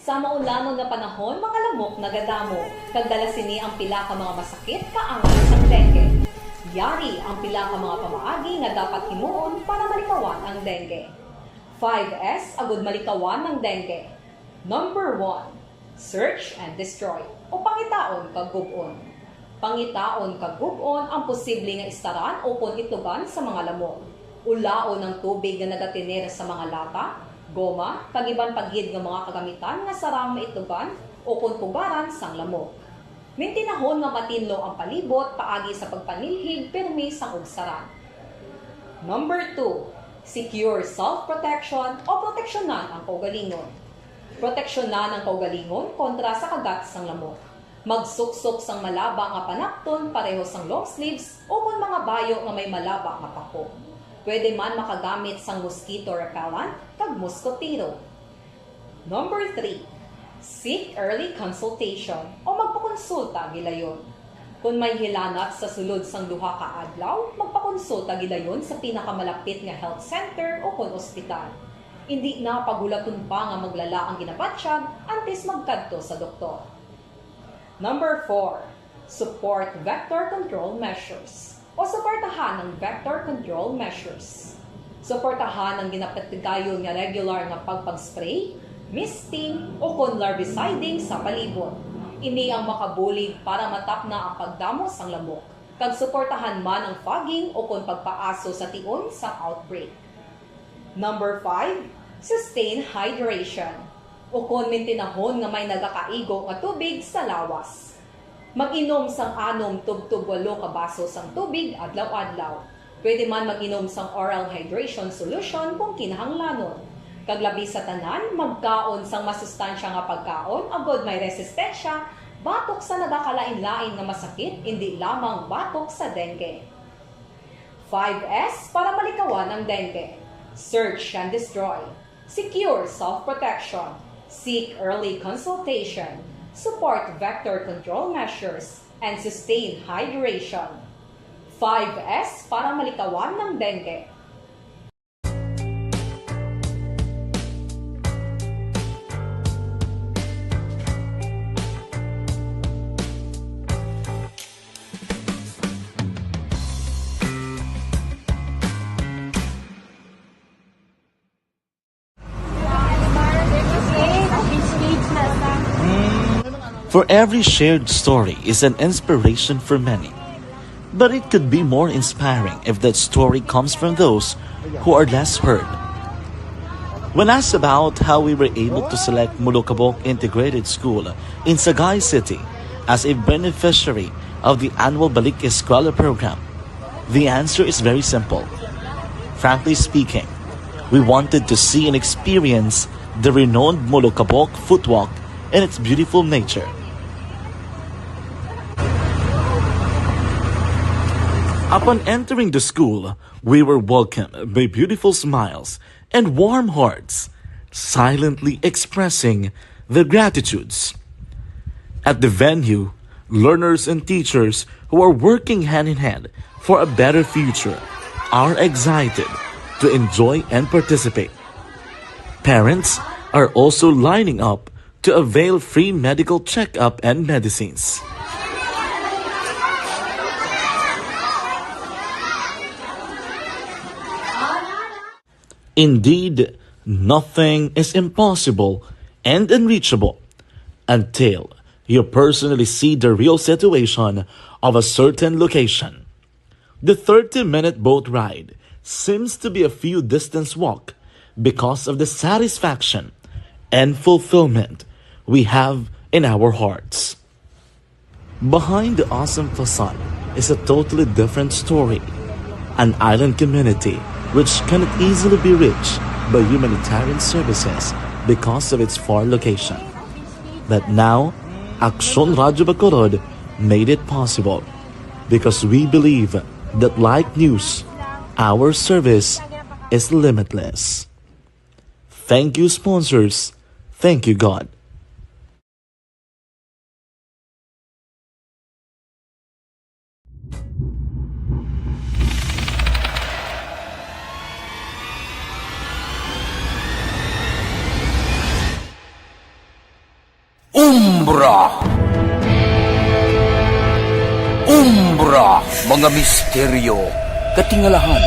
Sa maulamang nga panahon, mga lamok nagadamo. Kagdala sini ang pila ka mga masakit kaangan sa dengue. Yari ang pila ka mga pamaagi nga dapat himuon para malikawan ang dengue. 5S agud malikawan ng dengue. Number 1, search and destroy o pangitaon kag gub-on. Pangitaon kag gub-on ang posible nga istaran o kon itlugan sa mga lamok. Ulaon ng tubig nga nagatinera sa mga lata, goma, kag-iban paghid nga mga kagamitan nga sarang maitlugan o kung pugaran sang lamok. Mintinahon nga matinlo ang palibot paagi sa pagpanilhig permi sang ugsaran. Number 2, secure self-protection o proteksyonan ang kaugalingon. Proteksyonan ang kaugalingon kontra sa kagat sang lamok. Magsuksok sang malaba nga panakton pareho sang long sleeves o kung mga bayo nga may malaba nga pako. Pwede man makagamit sang mosquito repellent kag mosquitero. Number 3, seek early consultation o magpakonsulta gilayon. Kung may hilanat sa sulod sang duha ka adlaw, magpakonsulta gilayon sa pinakamalapit nga health center o kon ospital. Hindi na pagulaton pa nga maglala ang ginabatsyag antes magkadto sa doktor. Number 4, support vector control measures o suportahan ng vector control measures. Suportahan ang ginapatigayon nga regular nga pagpag-spray, misting o kon larviciding sa palibot. Ini ang makabulig para matapna ang pagdamo sang lamok. Kag suportahan man ang fogging o kon pagpaaso sa tion sa outbreak. Number 5, sustain hydration o kon mintinahon nga may nagakaigo nga tubig sa lawas. Mag-inom sang 6 tub-tub 8 ka baso sang tubig adlaw-adlaw. Pwede man mag-inom sang oral hydration solution kung kinahanglanon. Kaglabi sa tanan, magkaon sang masustansya nga pagkaon, agod may resistensya, batok sa nagakalain-lain nga masakit, hindi lamang batok sa dengue. 5S para malikawan ang dengue. Search and destroy. Secure self-protection. Seek early consultation. Support vector control measures, and sustain hydration. 5S para malikawan ng dengue. For every shared story is an inspiration for many. But it could be more inspiring if that story comes from those who are less heard. When asked about how we were able to select Mulukabok Integrated School in Sagay City as a beneficiary of the annual Balik Eskwela program, the answer is very simple. Frankly speaking, we wanted to see and experience the renowned Mulukabok footwalk in its beautiful nature. Upon entering the school, we were welcomed by beautiful smiles and warm hearts, silently expressing their gratitudes. At the venue, learners and teachers who are working hand in hand for a better future are excited to enjoy and participate. Parents are also lining up to avail free medical checkup and medicines. Indeed, nothing is impossible and unreachable until you personally see the real situation of a certain location. The 30-minute boat ride seems to be a few distance walk because of the satisfaction and fulfillment we have in our hearts. Behind the awesome facade is a totally different story. An island community which cannot easily be reached by humanitarian services because of its far location. But now, Aksyon Radio Bacolod made it possible because we believe that like news, our service is limitless. Thank you, sponsors. Thank you, God. Umbra, mga misteryo, katingalahan,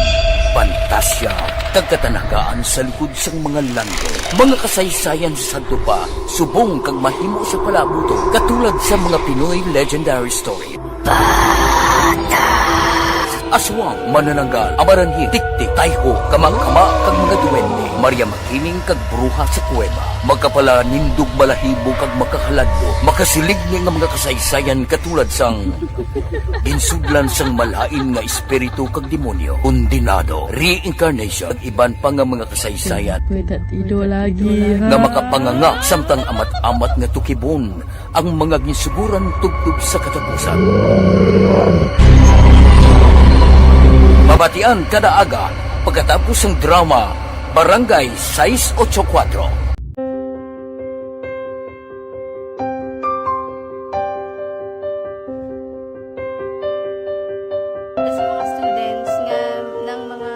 pantasya, tagkatanagaan sa likod sang mga lando, mga kasaysayan sa dupa, subong kag mahimo sa palabuto, katulad sa mga Pinoy legendary story. Aswang, manananggal, amaranhit, tiktik, tayho, kamang-kama, kag mga duwende, Maria Makining kag bruha sa kuweba, magkapala nindog balahibo kag makahaladlo, makasilig ni nga mga kasaysayan katulad sang insudlan sang malain nga espiritu kag demonyo, undinado, reincarnation, kag iban pa nga mga kasaysayan nga makapanganga samtang amat-amat nga tukibon ang mga ginsuguran tugtog sa katapusan. Mabatian kada aga pagkatapos ng drama Barangay 684. Sa mga students nga ng mga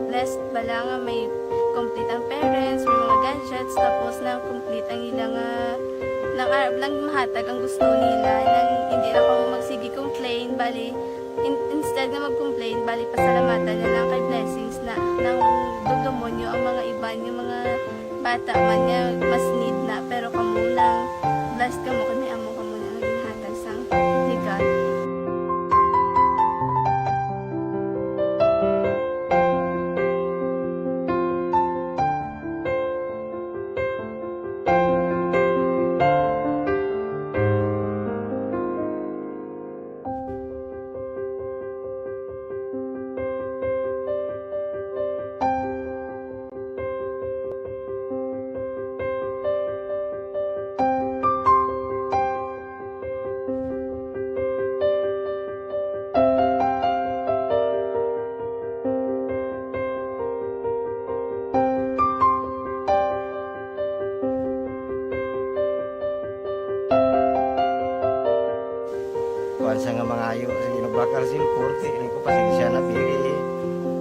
blessed bala nga may complete ang parents, may mga gadgets, tapos na complete ang ilang nang arab lang mahatag ang gusto nila nang hindi na ako magsigi complain bali instead na mag-complain, bali pasalamatan na lang kay blessings na nang dudumonyo ang mga iban, yung mga bata man niya mas need na, pero kamo lang blessed kamo kami amo kamo na ginhatag sang ni God. Sa nga mga ayo sa ginubakal silpur ini ko pasensya na pili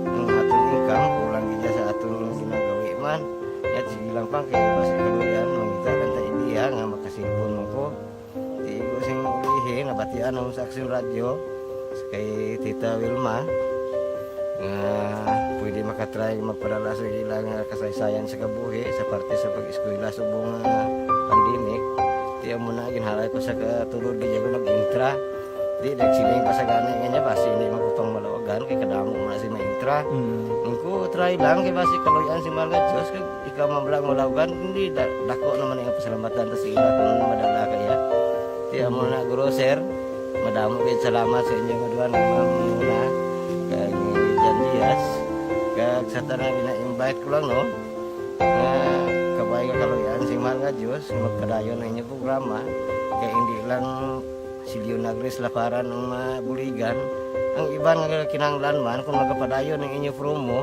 ang atong income kulang gid sa atong ginagawi man at sige lang pang kay basta kaluyan mangita kan ta idea nga makasilpon mo ko di ko sing ihi nabatian ang sa Aksyon Radio kay Tita Wilma nga pwede makatry magpadala sa ilang kasaysayan sa kabuhi sa parte sa pag-eskwela subong pandemic tiya mo na ginhalay ko sa katulod di ko nag-intra. Di nagsiling pa sa gana niya basi hindi magupang malawagan kay kadamo man si maintra. Ko try lang kay basi kaloyan si Malga Diyos kay ikaw mablang malawagan hindi dako naman ang pasalamatan ta sa ila kung madala kaya. Ti amo na guro sir. Madamo kay salamat sa inyong duan ng mga kay Jan Diaz. Kag sa tanang ina-invite ko lang no. Kabay ka kaloyan si Malga Diyos magpadayon na inyong programa kay hindi lang silyo nagres laparan ng mga buligan ang iban nga kinanglan man kung magapadayon ng inyo promo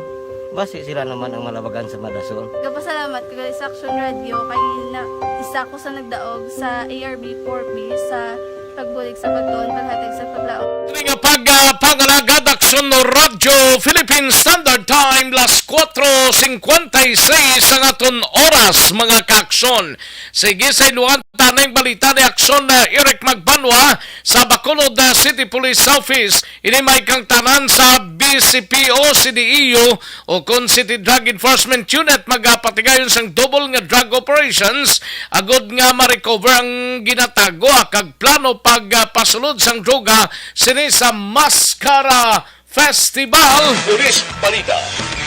basi sila naman ang malabagan sa Madason. Kapasalamat ko sa Aksyon Radio kay na isa ko sa nagdaog sa ARB 4B sa pagbulig sa pagtuon paghatag sa paglaom. Nga pagpangalagad Aksyon Radio Philippine Standard Time las 4 4:56 ang aton oras mga kaaksyon. Sige sa iluhan tanay balita ni aksyon na Eric Magbanwa sa Bacolod City Police Office. Ini may kang tanan sa BCPO, CDEU o kung City Drug Enforcement Unit magapatigayon sang double nga drug operations agod nga ma-recover ang ginatago kag plano pagpasulod sang droga sini sa Mascara Festival. Police Balita.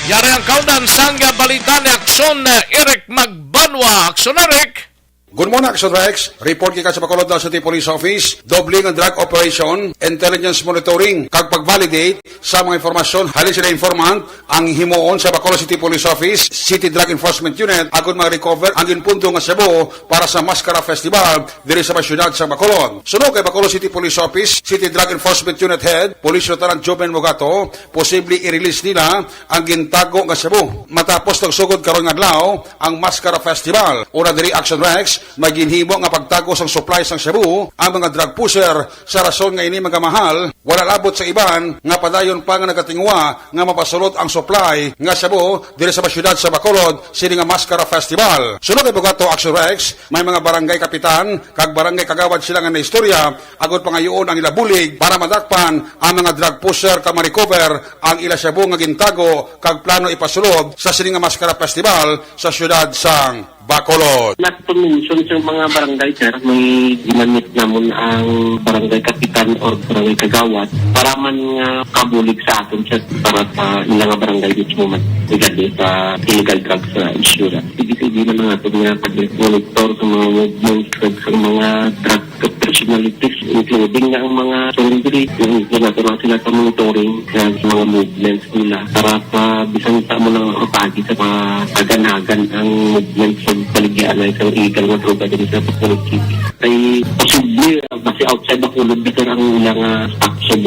Yari ang kaunan sang balita ni aksyon na Eric Magbanwa. Aksyon na Rick. Good morning, Action Rex. Report kita sa Bacolod City Police Office. Dobling ang drug operation, intelligence monitoring, kag pag-validate sa mga informasyon halin sila informant ang himuon sa Bacolod City Police Office, City Drug Enforcement Unit, agad mag-recover ang ginpunto nga Cebu para sa Mascara Festival diri sa syudad sa Bacolod. Sunog kay Bacolod City Police Office, City Drug Enforcement Unit Head, Police Lieutenant Joven Mogato, posible i-release nila ang gintago nga Cebu. Matapos nagsugod karon nga adlaw ang Mascara Festival. Una diri Action Rex, maginhimo nga pagtago sang supplies sang Cebu ang mga drug pusher sa rason nga ini magamahal wala labot sa iban nga padayon pa nga nagatingwa nga mapasulod ang supply nga Cebu diri sa syudad sa Bacolod sini nga Mascara Festival. Sunod kay Bogato Action Rex, may mga barangay kapitan kag barangay kagawad sila nga naistorya agod pangayoon ang ila bulig para madakpan ang mga drug pusher ka ma-recover ang ila Cebu nga gintago kag plano ipasulod sa sini nga Mascara Festival sa syudad sang Bacolod. Not to mention sa mga barangay, sir, may ginamit namon ang barangay kapitan o barangay kagawad para man nga kabulig sa aton siya para sa ilang barangay dito mo man regarding sa illegal drugs issue. Sige na mga aton nga pag-monitor sa mga movements sa mga drug personalities including nga ang mga surgery yung ginagawa sila sa monitoring sa mga movements nila para pa bisan sa mo ng pagi sa mga kaganagan ang movements sa baligyan ay sa illegal na droga din sa Bacolod City. Ay posible kasi outside Bacolod dito ang ilang action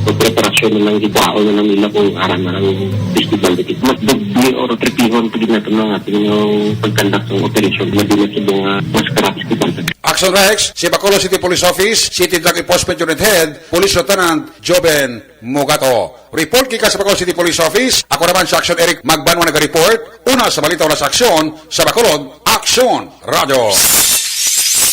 o preparasyon na lang gitao na lang nila kung aran na lang festival dito. Mas dubli o tripihon pagin natin ng ating yung pagkandak ng operasyon na din sa mga Mascara Festival. Action Rex, si Bacolod City Police Office, City Drug Enforcement Unit Head, Police Lieutenant Joven Mogato. Report kika sa Bacolod City Police Office. Ako naman sa Action Eric Magbanwa nag-report. Una sa balita na sa aksyon sa Bacolod, Action Radio.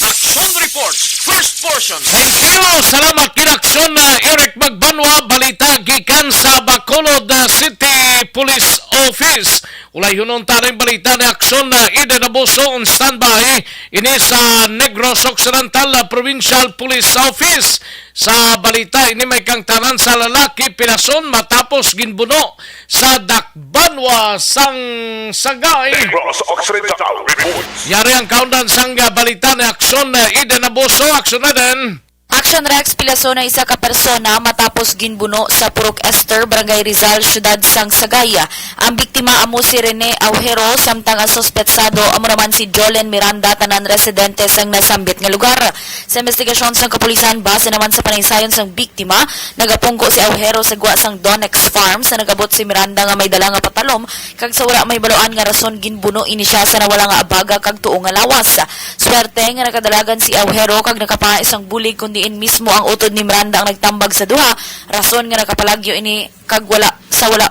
Action Report, first portion. Thank you. Salamat kinaksyon na Eric Magbanwa. Balita gikan sa Bacolod City Police Office. Ulay hunong taring balita ni aksyon na Eden Abuso on standby ini sa Negros Occidental Provincial Police Office. Sa balita ini may kang tanan sa lalaki pinason matapos ginbuno sa Dakbanwa sang Sagay. Negros Occidental reports. Yari ang kaundan sang balita ni aksyon na Eden Abuso. Aksyon na din. Action Rex, pilaso na isa ka persona matapos ginbuno sa Purok Esther, Barangay Rizal, Syudad sang Sagaya. Ang biktima amo si Rene Aujero, samtang ang sospetsado amo naman si Jolen Miranda, tanan residente sang nasambit nga lugar. Sa investigasyon sang kapulisan, base naman sa panaysayon sang biktima, nagapungko si Aujero sa gwa sang Donex Farm sa nagabot si Miranda nga may dala nga patalom, kag sa wala may baluan nga rason ginbuno ini siya sa nawala nga abaga kag tuo nga lawas. Swerte nga nakadalagan si Aujero kag nakapa isang bulig kundi mismo ang utod ni Miranda ang nagtambag sa duha, rason nga nakapalagyo ini kag wala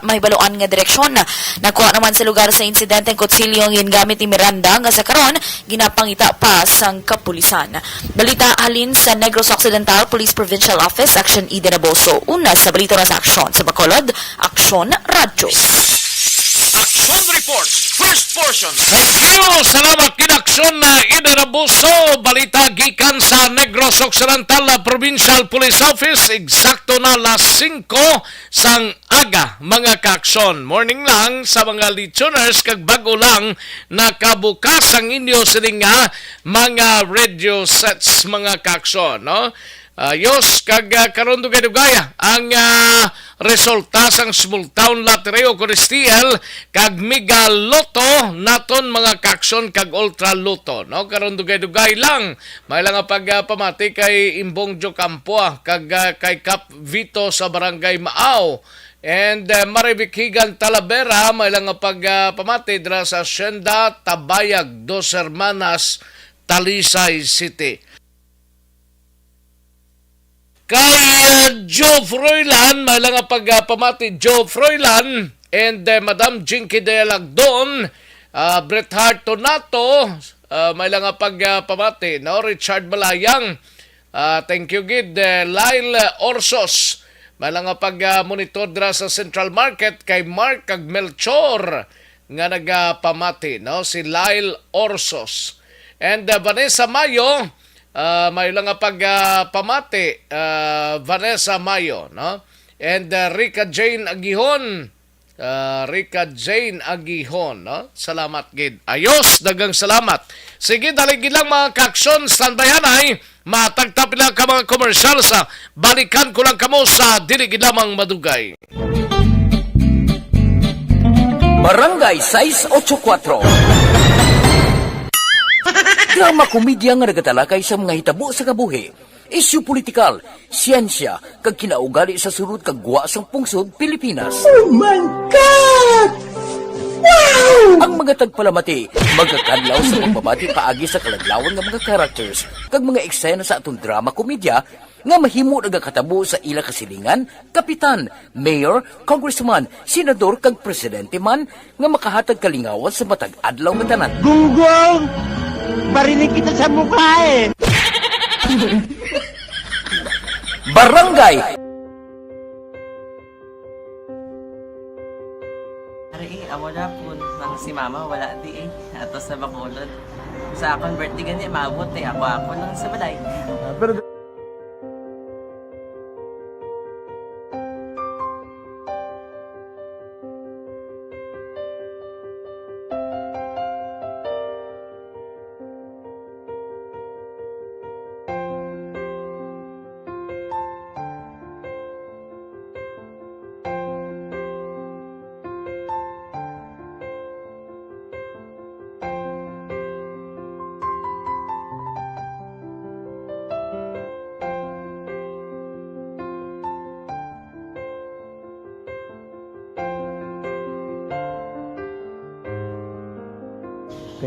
may baluan nga direksyon. Nakuha naman sa lugar sa insidente ang kutsilyo ang gingamit ni Miranda nga sa karon ginapangita pa sang kapulisan. Balita halin sa Negros Occidental Police Provincial Office, Action Eden Abuso. Una sa balita na sa aksyon sa Bacolod, Action Radio. Action Reports, first portion. Thank you. Salamat kinaksyon na Eden Abuso. Balita gikan sa Negros Occidental Provincial Police Office. Eksakto na las 5 sang aga mga kaaksyon. Morning lang sa mga listeners kag bago lang nakabukas ang inyo sining mga radio sets mga kaaksyon, no? Yos kag karon dugay-dugaya ang resulta sang Small Town Lottery o Coristiel kag Mega Lotto naton mga kaaksyon kag Ultra Lotto, no? Karon dugay-dugay lang may lang pamati kay Imbong Jocampo kag kay Cap Vito sa Barangay Maaw. And Maribik Higan Talavera may lang pamati dira sa Hacienda Tabayag, Dos Hermanas, Talisay City. Kay Joe Froilan, may lang pamati Joe Froilan, and Madam Jinky de Lagdon, Bret Hart Tonato, may lang pagpamati, no? Richard Malayang, thank you gid, Lyle Orsos, may lang pag-monitor dira sa Central Market kay Mark kag Melchor nga nagpamati, no? Si Lyle Orsos. And Vanessa Mayo, may lang pagpamati, Vanessa Mayo, no? And Rica Jane Agihon, no? Salamat gid. Ayos, dagang salamat. Sige, daligid lang mga kaksyon, standbayan ay matagtap lang ka mga komersyal sa balikan ko lang kamo sa diligid lamang madugay. Barangay 684. Drama komedya nga nagatalakay sa mga hitabo sa kabuhi, isyu politikal, siyensya, kag kinaugali sa surut kag guwa sang pungsod Pilipinas. Oh my God! Wow! Ang mga tagpalamati, magkakadlaw sa pagbabati paagi sa kalaglawan ng mga characters kag mga eksena sa atong drama komedya nga mahimo nagakatabo sa ila kasilingan, kapitan, mayor, congressman, senador kag presidente man nga makahatag kalingawan sa matag adlaw nga tanan. Gunggong! Barinig kita sa mukha eh! Barangay! Amo na po nang si mama wala di ato sa Bacolod. Sa akong birthday gani maabot ako lang sa balay. Pero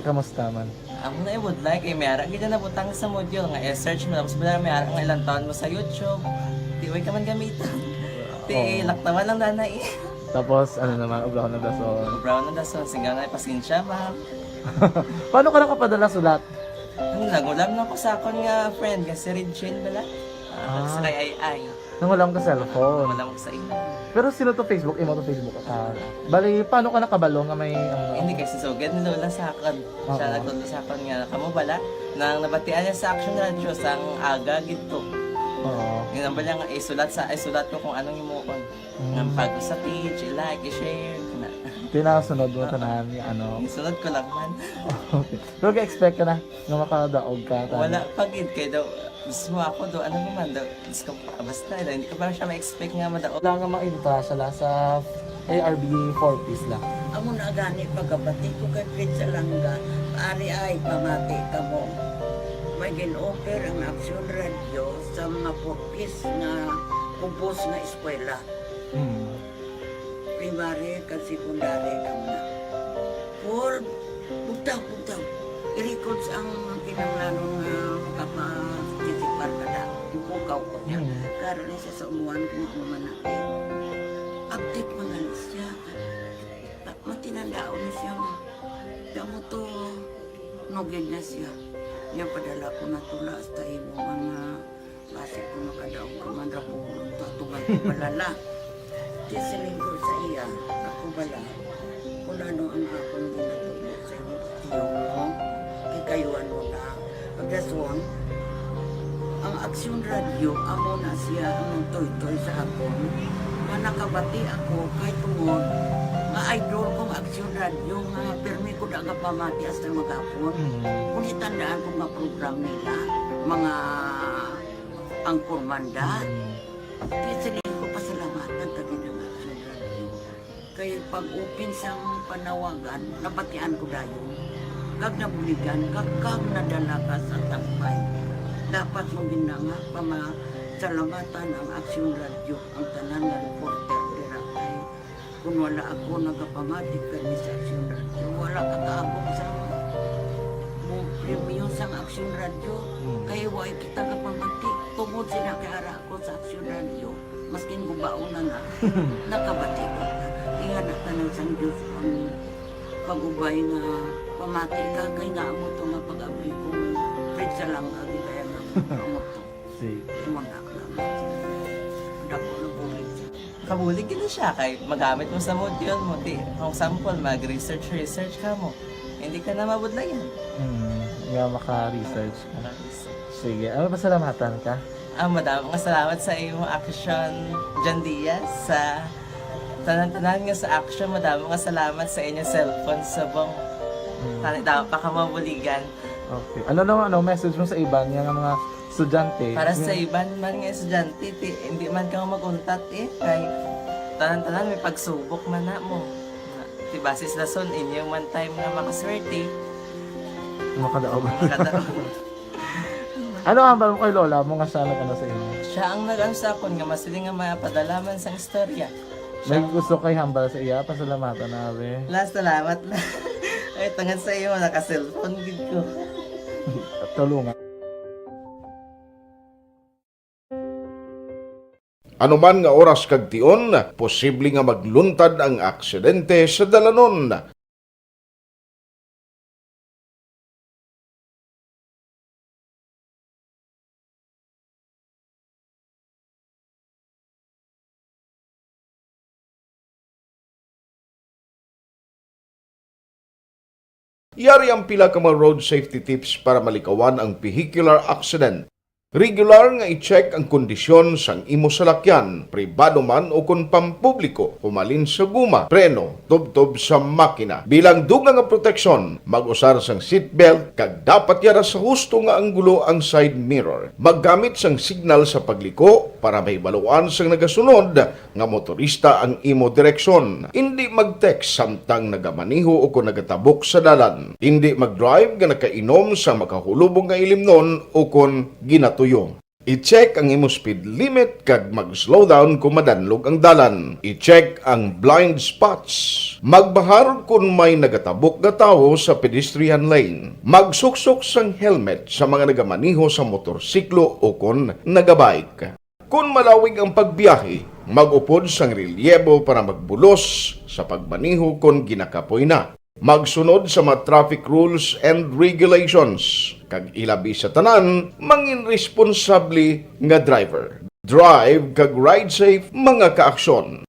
kamusta man? Ako na would like mayara gid na butang sa module nga search mo tapos bala mayara nga ilang taon mo sa YouTube. Di way ka man gamitan. Di laktawan lang nanay. Tapos ano naman, brown na dason. Brown na dason singa na pasensya ba. Paano ka nakapadala sulat? Nagulam na ko sa akon nga friend nga si Regine bala. Sa kay ay. Nangulam ka cellphone. Nangulam ko sa ina. Pero sino to Facebook? Imo to Facebook. Bali, paano ka nakabalo nga may... Hindi kasi sugad ni Lola sa akin. Siya nagtuto sa akin nga, kamo bala, nang nabatian niya sa Action Radio sang aga gito. Oo. Yun ang bala nga, isulat ko kung anong imuon. Ng pag sa page, i-like, i-share. Tinasunod mo tanan yung ano? Isunod ko lang man. Okay. Pero ka-expect ka na nga makadaog ka? Wala, pagid kayo daw. Gusto mo ako do, ano naman daw, basta, hindi ko ba siya ma-expect nga madaog. Wala nga ma-intra siya sa ARB 4 piece lang. Amo na gani pagkabati ko kay Fritz Alanga, ari ay pamati ka mo. May gin-offer ang Action Radio sa mga 4 piece na kubos na eskwela. Primary kag secondary ka na. For bugtaw. I-record ang pinanglanong kapag-titipar ka na. Ipukaw ko niya. Karoon niya sa umuan kung mamanaki. Update mga siya. Matinandao niya siya. Damo to, nogin na siya. Niya padala ko na tula hasta imo mga klase ko nakadaong kamandra po. Tatugan ko palala. Tisiling ko sa iya. Ako bala. Kung ano ang akong ginatulog sa iyo. Tiyo mo. Kayo ano na. Pagdaswang, ang Action Radio, amo na siya ang toy-toy sa akon. Manakabati ako kay tungod. Nga idol kong Action Radio, nga permi ko na nga pamati hasta magapon. Kung itandaan ko nga program nila, mga angkor manda. Kaya ko pasalamatan tagi ng Action Radio. Kaya pag-open sa panawagan, napatian ko dayon. Kag nabuligan, kag nadala ka sa tampay. Dapat mo ginanga pamasalamatan ang Action Radio, ang tanan na reporter dirakay. Kung wala ako nagapamatik kami sa Action Radio, wala ka kaabot sa premium sa Action Radio. Kaya wala kita kapamatik. Tungod sinakihara ako sa Action Radio. Maskin gubaon na nakabati ko. iyan at tanang sang Diyos ang pag-ubay nga pamati ka kay nga mo to nga pag-abay kong pritsa lang agi kaya nga mo to. Sige. Muna ka lang. Dako na bulig. Kabulig gina siya kay magamit mo sa module mo. Di, kung sample, mag-research ka mo. Hindi ka na mabudlayan. Nga maka-research ka. Sige, pasalamatan ka? Madam, nga salamat sa iyong action, John Diaz, sa tanan-tanan nga sa action, madam, nga salamat sa inyong cellphone sa bong dapat pa ka mabuligan. Okay. Ano message mo sa iba nga mga estudyante? Para sa iban man nga estudyante, hindi man ka maguntat kay tanan-tanan may pagsubok man na mo. Ti basis na son inyong one time nga makaswerte. Makadaog. Ano ang balong kay Lola mo nga sana ka na sa inyo? Siya ang nag-ano sa akon nga masiling nga mapadalaman sa istorya. May gusto kay hambal sa iya, pasalamatan na be. Last salamat na. Ay, tangan sa iyo, naka-cellphone gid ko. Tulungan. Ano man nga oras kag tion, posible nga magluntad ang aksidente sa dalanon. Yari ang pila ka mga road safety tips para malikawan ang vehicular accident. Regular nga i-check ang kondisyon sang imo salakyan, pribado man o kun pampubliko, humalin sa guma, preno, tubtob sa makina. Bilang dugang nga proteksyon, mag-usar sang seatbelt, kag dapat yara sa husto nga anggulo ang side mirror. Maggamit sang signal sa pagliko para mahibaluan sang nagasunod nga motorista ang imo direksyon. Hindi mag-text samtang nagamaniho o kung nagatabok sa dalan. Hindi mag-drive nga nakainom sa makahulubong nga ilimnon o kung ginato. I-check ang imo speed limit kag mag-slow down kung madanlog ang dalan. I-check ang blind spots. Magbahar kung may nagatabok na tao sa pedestrian lane. Magsuksok sang helmet sa mga nagamaniho sa motorsiklo o kung nagabike. Kung malawig ang pagbiyahe, mag-upod sang relyebo para magbulos sa pagmaniho kung ginakapoy na. Magsunod sa mga traffic rules and regulations. Kag ilabi sa tanan, mangin responsable nga driver. Drive kag ride safe mga kaaksyon.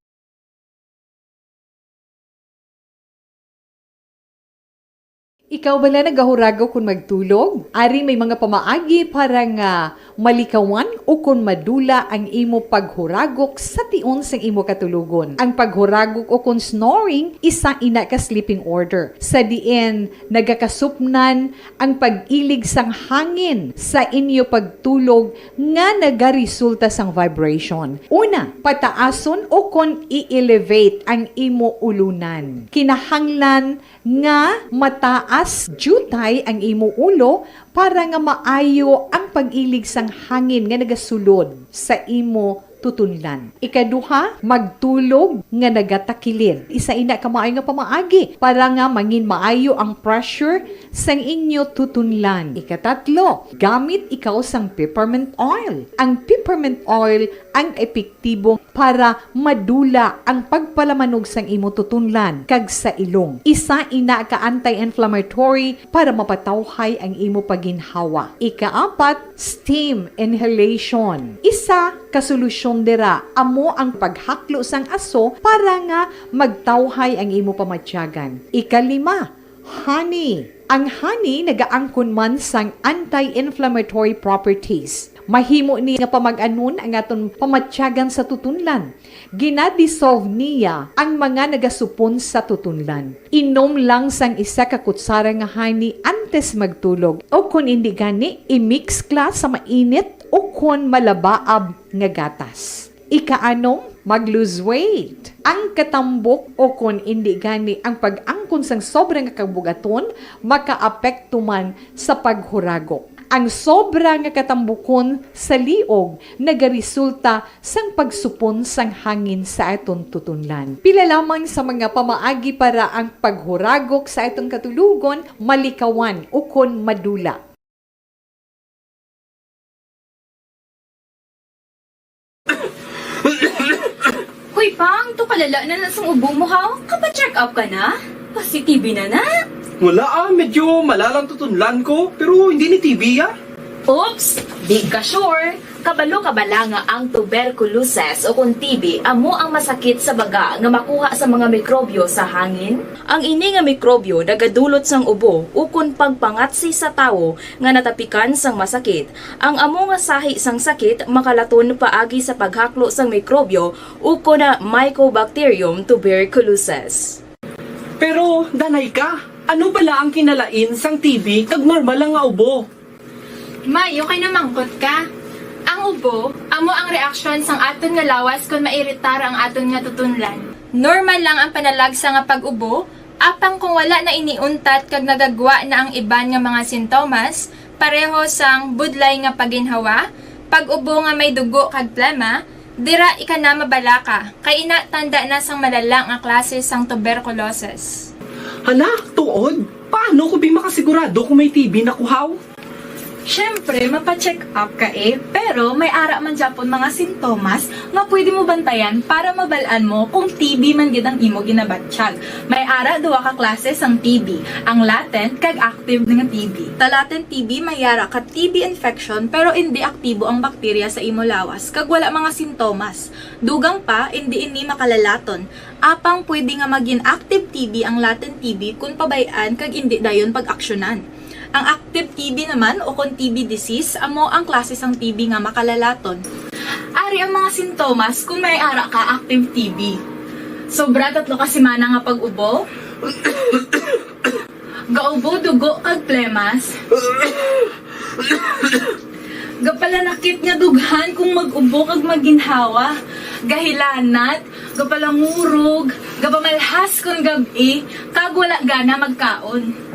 Ikaw bala nagahuragaw kung magtulog? Ari may mga pamaagi para nga malikawan o kung madula ang imo paghuragok sa tion sang imo katulugon. Ang paghuragok o kung snoring, isa ina ka sleeping order. Sa diin, nagakasupnan ang pag-ilig sang hangin sa inyo pagtulog nga nagaresulta sang vibration. Una, pataason o kung i-elevate ang imo ulunan. Kinahanglan nga mataas jutay ang imo ulo para nga maayo ang pag-ilig sang hangin nga nagasulod sa imo tutunlan. Ikaduha, magtulog nga nagatakilid. Isa ina ka maayo nga pamaagi para nga mangin maayo ang pressure sang inyo tutunlan. Ikatatlo, gamit ikaw sang peppermint oil. Ang peppermint oil ang epektibo para madula ang pagpalamanog sang imo tutunlan kag sa ilong. Isa ina ka anti-inflammatory para mapatawhay ang imo paginhawa. Ikaapat, steam inhalation. Isa ka solusyon dira amo ang paghaklo sang aso para nga magtawhay ang imo pamatyagan. Ikalima, honey. Ang honey nagaangkon man sang anti-inflammatory properties. Mahimo ni nga pamag-anon ang aton pamatyagan sa tutunlan. Ginadissolve niya ang mga nagasupon sa tutunlan. Inom lang sang isa ka kutsara nga honey antes magtulog. O kung hindi gani, i-mix class sa mainit o kung malabaab nga gatas. Ikaanong, mag-lose weight. Ang katambok o kung hindi gani ang pag-angkon sang sobrang kabugaton, makaapekto man sa paghuragok. Ang sobra nga katambukon sa liog nagaresulta sang pagsupon sang hangin sa aton tutunlan. Pila lamang sa mga pamaagi para ang paghuragok sa aton katulugon malikawan o kon madula. Hoy, Pang, to napalala na sa ubo mo, ha? Kapa-check up ka na? Kasi TB na. Wala medyo malalang tutunlan ko, pero hindi ni TB Oops! Di ka sure. Kabalo kabala nga ang tuberculosis o kung TB amo ang masakit sa baga nga makuha sa mga mikrobyo sa hangin. Ang ini nga mikrobyo nagadulot sang ubo ukon pagpangatsi sa tawo nga natapikan sang masakit. Ang amo nga sahi sang sakit makalaton paagi sa paghaklo sang mikrobyo ukon na Mycobacterium tuberculosis. Pero, danay ka, ano bala ang kinalain sang TB kag normal lang nga ubo? May, okay na mangkot ka. Ang ubo, amo ang reaksyon sang aton nga lawas kung mairitar ang aton nga tutunlan. Normal lang ang panalagsa nga pag-ubo, apang kung wala na iniuntat kag nagagwa na ang iban nga mga sintomas, pareho sang budlay nga paginhawa, pag-ubo nga may dugo kag plema, dira ika na mabala ka, kay ina tanda na sang malalang nga klase sang tuberculosis. Hala, tuod? Paano ko makasigurado kung may TB na kuhaw? Siyempre, mapacheck up ka pero may ara man Japon mga sintomas nga pwede mo bantayan para mabalaan mo kung TB man gid ang imo ginabatsyag. May ara duwa ka klase sang TB, ang latent kag active nga TB. Ta latent TB may ara ka TB infection pero hindi aktibo ang bakterya sa imo lawas kag wala mga sintomas. Dugang pa hindi makalalaton. Apang pwede nga maging active TB ang latent TB kung pabayaan kag hindi dayon pag-aksyonan. Ang active TB naman o kung TB disease, amo ang klase sang TB nga makalalaton. Ari ang mga sintomas kung may ara ka active TB. Sobra 3 kasimana nga pag-ubo, gaubo, dugo, kag plemas, gapalanakit nga dughan kung mag-ubo kag maginhawa, gahilanat, gapalangurog, gapamalhas kung gabi, kag wala gana magkaon.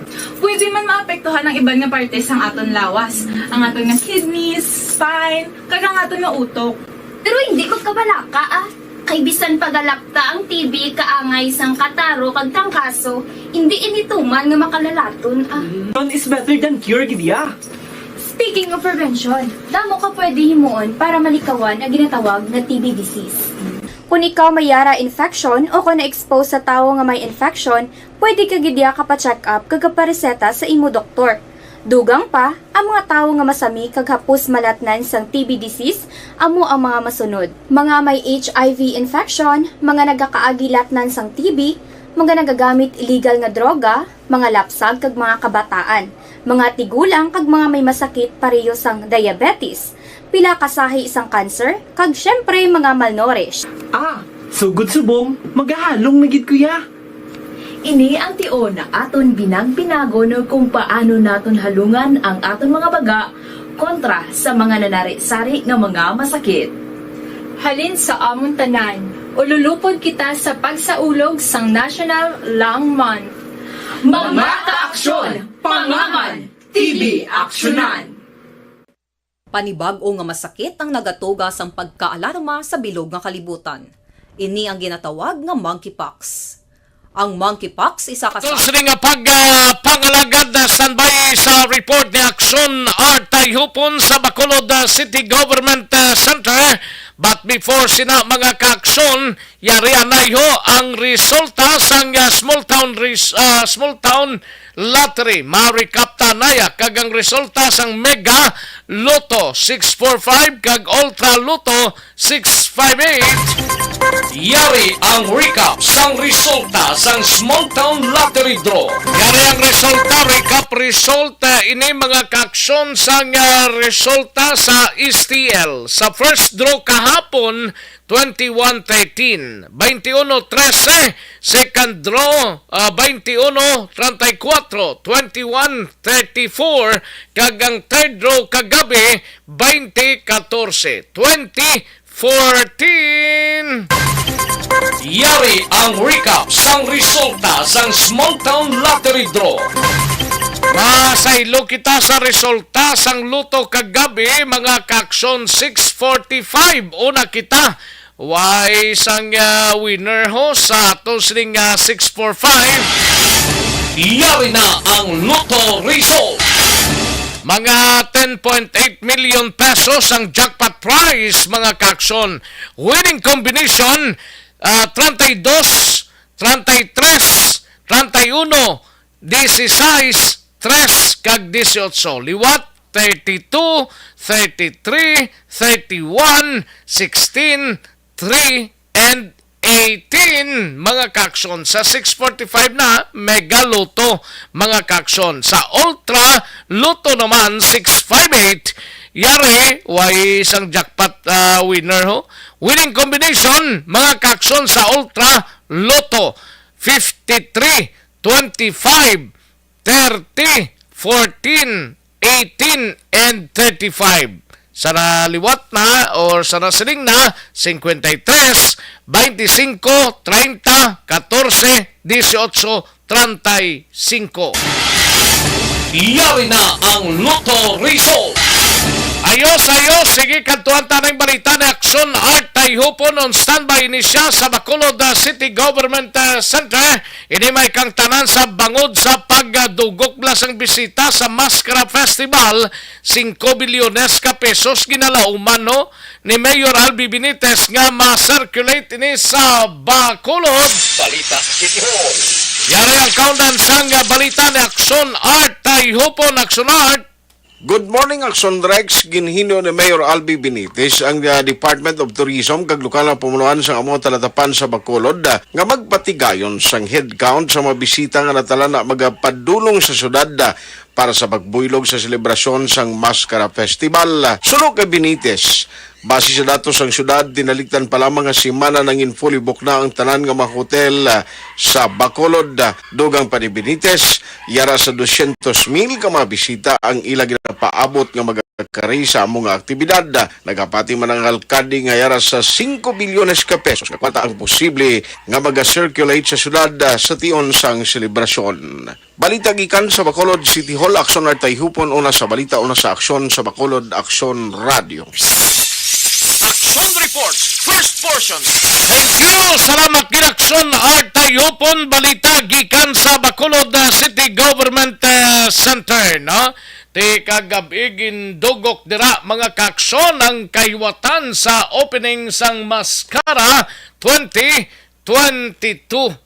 Pwede man maapektuhan ang iban nga parte sang aton lawas, ang aton nga kidneys, spine, kag ang aton nga utok. Pero hindi ko kabalaka Kay bisan pagalakta ang TB kaangay sang kataro kag tangkaso, hindi inituman nga makalalaton None is better than cure gidya. Speaking of prevention, damo ka pwede himuon para malikawan ang ginatawag na TB disease. Kung ikaw may yara infection o kung na-expose sa tao nga may infection, pwede ka gidya ka-check up kag kapareseta sa imo doktor. Dugang pa, ang mga tao nga masami kag hapos malatnan sang TB disease, amo ang mga masunod. Mga may HIV infection, mga nagakaagilatnan sang TB, mga nagagamit illegal nga droga, mga lapsag kag mga kabataan, mga tigulang kag mga may masakit pareho sang diabetes, pila kasahi isang cancer, kag syempre mga malnourished. Sugod subong, magahalong nagid kuya. Ini ang tion na aton binag-binago no kung paano naton halungan ang aton mga baga kontra sa mga nanari-sari nga mga masakit. Halin sa amon tanan, ululupod kita sa pagsaulog sang National Lung Month. Mga kaaksyon, pangaman, TB aksyonan! Panibag-o nga masakit ang nagatugas ang pagkaalarma sa bilog nga kalibutan. Ini ang ginatawag nga monkeypox. Ang monkeypox isa ka sa... Tusring nga pangalagad na standby sa report ni Aksyon Artay Hupon sa Bacolod City Government Center. But before sina mga kaaksyon, yari anayho ang resulta sa small town lottery. Marikapta naya kag ang resulta sang Mega Lotto 645 kag Ultra Lotto 658. Yari ang recap sang resulta sang Small Town Lottery Draw. Yari ang resulta, recap resulta ini mga kaaksyon sang resulta sa STL. Sa first draw kahapon, 21-13, 21-13, second draw, 21-34, 21-34, kag ang third draw kagabi, 20-14, 20-14. Yari ang recap sang resulta sang Small Town Lottery Draw. Masaylo kita sa resulta sang luto kagabi mga kaaksyon 645. Una kita why sang winner ho sa tosling 645. Yari na ang luto result. Mga 10.8 million pesos ang jackpot prize mga kaaksyon. Winning combination 32, 33, 31, 16, 3 kag 18. Liwat 32, 33, 31, 16, 3, and 18 mga kaksyon. Sa 645 na Mega Loto mga kaksyon. Sa Ultra Loto naman 658 yari way isang jackpot winner ho. Winning combination mga kaksyon sa Ultra Loto 53, 25, 30, 14, 18, and 35. Sa naliwat na or sa nasiling na 53, 25, 30, 14, 18, 35. Yari na ang Lotto Result. Ayos, sige, kantuan tanang balita ni Aksyon Art Tayhupon on standby ini siya sa Bacolod City Government Center. Ini may kang tanan sa bangod sa pagdugok blasang bisita sa Maskara Festival. 5 bilyones ka pesos ginalauman no ni Mayor Albi Benitez nga ma-circulate ini sa Bacolod. Balita City Hall. Yari ang countdown sang balita ni Aksyon Art Tayhupon. Aksyon Art. Good morning, Action Rex. Ginhino ni Mayor Albi Benitez ang Department of Tourism kag lokal na pumunuan sa amo talatapan sa Bacolod nga magpatigayon sang headcount sa mga bisita nga natala na magapadulong sa syudad para sa pagbuylog sa selebrasyon sang Maskara Festival. Suno kay Benitez, base sa datos ang syudad, dinaligtan pa lamang nga simana nang fully book na ang tanan nga mga hotel sa Bacolod. Dugang pa ni Benitez, yara sa 200,000 ka mga bisita ang ilag paabot nga magkakari sa among aktibidad. Nagapati man ang alkadi nga yara sa 5 bilyones ka pesos. Kakwata ang posible nga mag-circulate sa syudad sa tion sang selebrasyon. Balita gikan sa Bacolod City Hall, Aksyon Art Tayhupon, una sa balita, una sa aksyon sa Bacolod Aksyon Radio. Action Reports, first portion. Thank you. Salamat ginaksyon Art Tayhupon. Balita gikan sa Bacolod City Government Center, no? Ti kagabi gindugok dira mga kaksyon ang kahiwatan sa opening sang Maskara 2022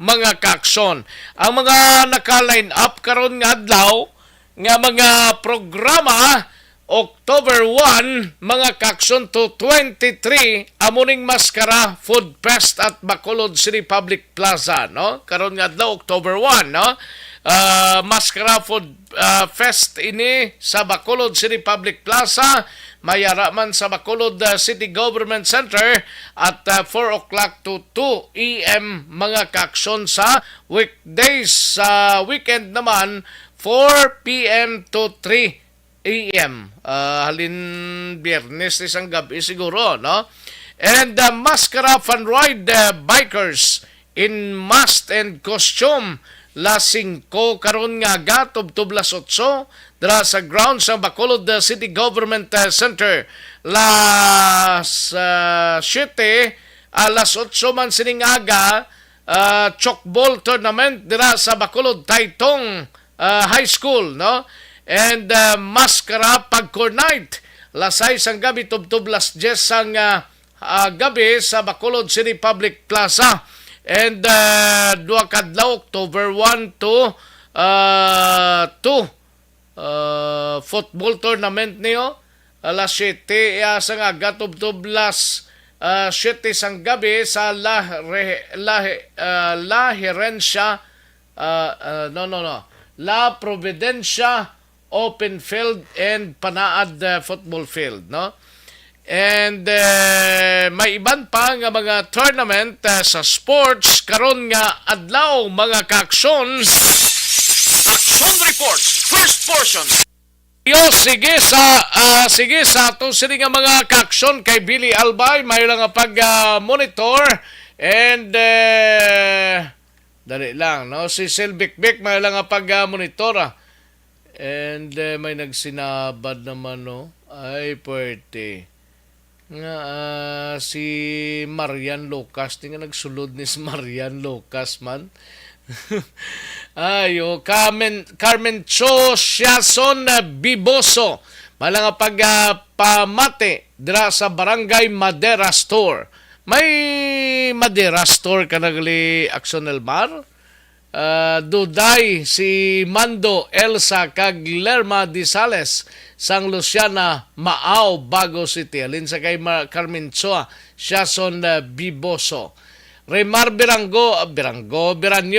mga kaksyon. Ang mga naka-line up karon nga adlaw nga mga programa October 1 mga kaksyon to 23 amuning Maskara Food Fest at Bacolod City Public Plaza, no? Karon nga adlaw October 1, no? Maskara Food Fest ini sa Bacolod City Public Plaza, mayara man sa Bacolod City Government Center at 4 o'clock to 2 a.m. mga kaksyon sa weekdays. Sa weekend naman 4 p.m. to 3 a.m. Halin Biyernes isang gabi siguro, no? And Maskara Fun Ride Bikers in mask and costume las 5 karon nga gatob las 8 dira sa ground sa Bacolod City Government Center. Las 7 alas 8 man sining aga chokball tournament dira sa Bacolod Taytong High School, no? And Maskara Pagcor Night lasay sang gabi tubtob las 10 sang gabi sa Bacolod City Public Plaza. And duha kadlaw October 1 to 2 football tournament niyo alas 7 sang aga tubtob las 7 sang gabi sa La Herencia La Providencia Open Field and Panaad Football Field, no? And may iban pa nga mga tournament sa sports karon nga adlaw mga kaaksyon. Action Reports, first portion. Sige sa ato sini nga mga kaaksyon kay Billy Albay, may lang nga pag-monitor and dali lang, no? Si Selbikbik may lang nga pag-monitor and may nagsinabad naman, no? Ay, puwerte. Nga, si Marian Lucas. Di nga nagsulod ni si Marian Lucas, man. Ayo, Carmen Cho Siason Biboso. May lang nga pamate dira sa Barangay Madera Store. May Madera store ka nagali Action El Mar. Duday si Mando Elsa kag Lerma Disales sang Luciana Maaw Bago City. Alin sa kay Carmen Choa Siason Biboso. Remar Biranyo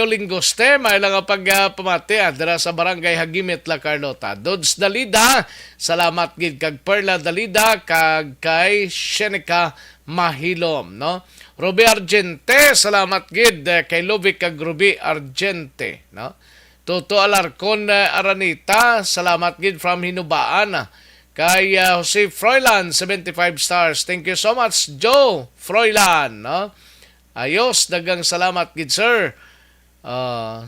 Lingoste, may lang pagpamati dira sa barangay Hagimit La Carlota. Dods Dalida, salamat gid kag Perla Dalida kag kay Shenica Mahilom, no? Ruby Argente, salamat gid kay Lubic kag Ruby Argente, no? Toto Alarcon Aranita, salamat gid from Hinubaan. Kay Jose Froilan, 75 stars. Thank you so much, Joe Froilan, no? Ayos, dagang salamat gid sir.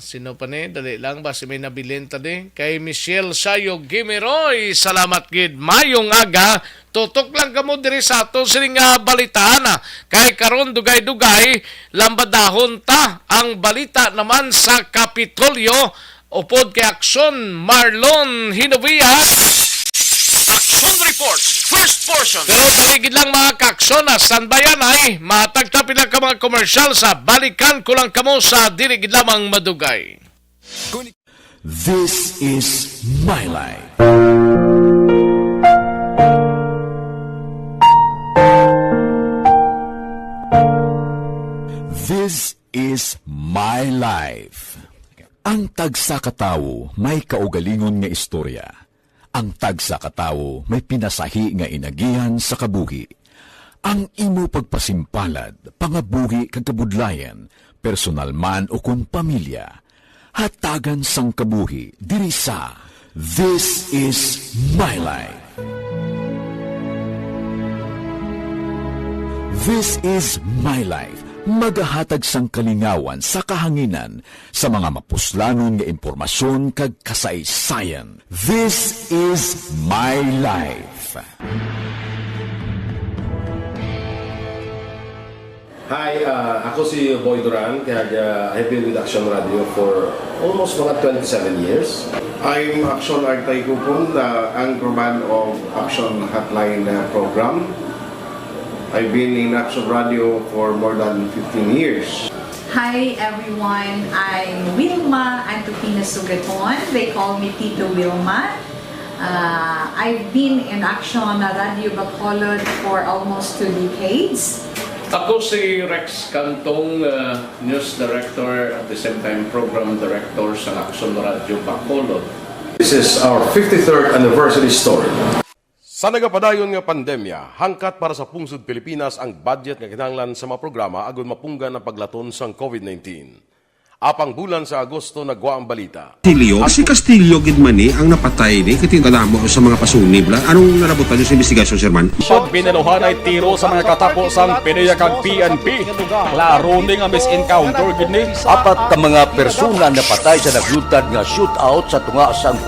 Sino pa ni? Dali lang ba si may nabilin tadi? Kay Michelle Sayo Gimiroy, salamat gid. Mayong aga, tutok lang kamo diri sa ato sining balitaan. Kay karon dugay-dugay, lambadahon ta ang balita naman sa Kapitolyo. Upod kay Aksyon Marlon Hinovia. Action Report, first portion. Pero paligid lang mga kaksyon, standbyan ay matagtapin lang ka mga komersyal sa balikan ko lang kamo sa dirigid lamang madugay. This is my life. This is my life. Ang tagsa katawo may kaugalingon nga istorya. Ang tagsa katawo may pinasahi nga inagihan sa kabuhi. Ang imo pagpasimpalad, pangabuhi kag kabudlayan, personal man o kun pamilya, hatagan sang kabuhi diri sa This is my life. This is my life. Magahatag sang kalingawan sa kahanginan sa mga mapuslanon nga impormasyon kag kasaysayan. This is my life. Hi, ako si Boy Duran, kaya I've been with Action Radio for almost mga 27 years. I'm Action Artay Kupon, the anchorman of Action Hotline program. I've been in Action Radio for more than 15 years. Hi everyone, I'm Wilma Antopina Sugaton. They call me Tito Wilma. I've been in Action Radio Bacolod for almost 2 decades. Ako si Rex Cantong, News Director at the same time Program Director sa Action Radio Bacolod. This is our 53rd anniversary story. Sa nagapadayon nga pandemya, hangkat para sa pungsod Pilipinas ang budget nga kinahanglan sa mga programa agon mapunggan ang paglaton sang COVID-19. Apang bulan sa Agosto nagwa ang balita. Si Castillo gidmani ang napatay ni katingkadamo sa mga pasunib lang. Anong narabutan sa investigasyon, Sir Man? Pag binaluhan ay tiro sa mga katapos-ang PNP kag PNP. Klaro ni nga misencounter gid ni. Apat ka mga persona napatay sa naglutad nga shootout sa tunga sang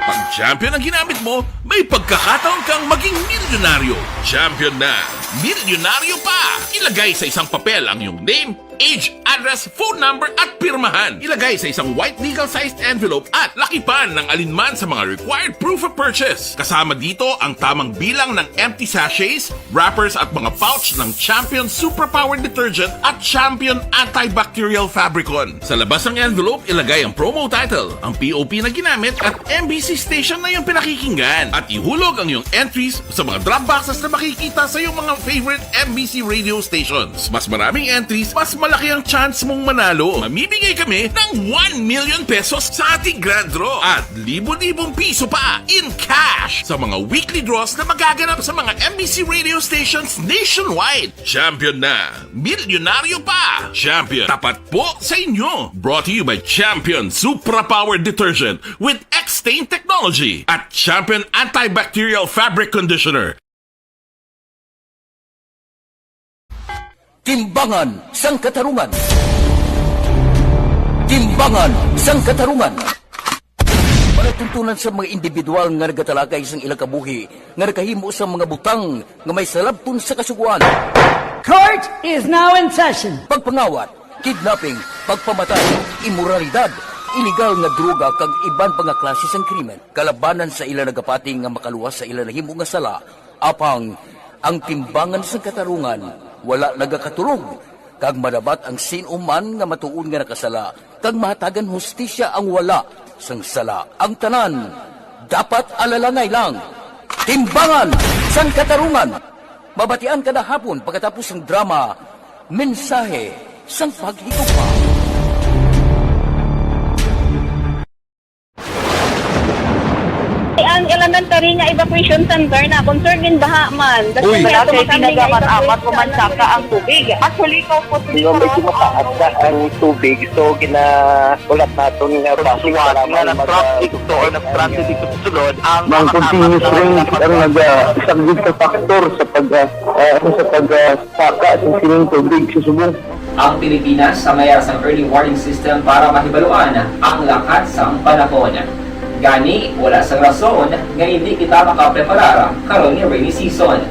Pag champion ang ginamit mo, may pagkakataon kang maging milyonaryo. Champion na, milyonaryo pa! Ilagay sa isang papel ang iyong name, age, address, phone number at pirmahan. Ilagay sa isang white legal-sized envelope at lakipan ng alinman sa mga required proof of purchase. Kasama dito ang tamang bilang ng empty sachets, wrappers at mga pouch ng Champion Superpower Detergent at Champion Antibacterial Fabricon. Sa labas ng envelope, ilagay ang promo title, ang POP na ginamit at MBC station na yung pinakikinggan. At ihulog ang iyong entries sa mga drop boxes na makikita sa iyong mga favorite MBC radio stations. Mas maraming entries, mas malaki ang chance mong manalo. Mamimigay kami ng 1 million pesos sa ating grand draw at libo-libong piso pa in cash sa mga weekly draws na magaganap sa mga MBC radio stations nationwide. Champion na, milyonaryo pa. Champion, tapat po sa inyo. Brought to you by Champion Supra Power Detergent with X-Stain Technology at Champion Antibacterial Fabric Conditioner. Timbangan sang katarungan. Timbangan sang katarungan. Panatuntunan sa mga individual nga nagatalakay sang ilang kabuhi nga nakahimo sa mga butang nga may salabton sa kasuguan. Court is now in session. Pagpangawat, kidnapping, pagpamatay, imoralidad, illegal nga droga kag iban pa nga klase sang krimen. Kalabanan sa ila nagapating nga makaluwas sa ila nahimo nga sala, apang ang timbangan sang katarungan wala nagakatulog. Kag madabat ang sinuman nga matuon nga nakasala, kag mahatagan hustisya ang wala sang sala. Ang tanan, dapat alalangay lang. Timbangan sang katarungan. Mabatian kada hapon pagkatapos ng drama, mensahe sang paghigugma. Ang elementary nga evacuation center na concern din baha man. Uy, kaya pinagamat-amat kumansaka ang tubig. Actually, ko po medyo mataas na ang tubig. So, ginaulat natin nga basiwala nga ng traffic to or nag-traffic dito sa sulod. Ang continuous ring ang isang good factor sa pagsaka sa sining tubig sa subong. Ang Pilipinas sa mayroon sa early warning system para mahibaluan ang lakas ng panahon. Gani, wala sa rason nga hindi kita makapreparar karon ni rainy season.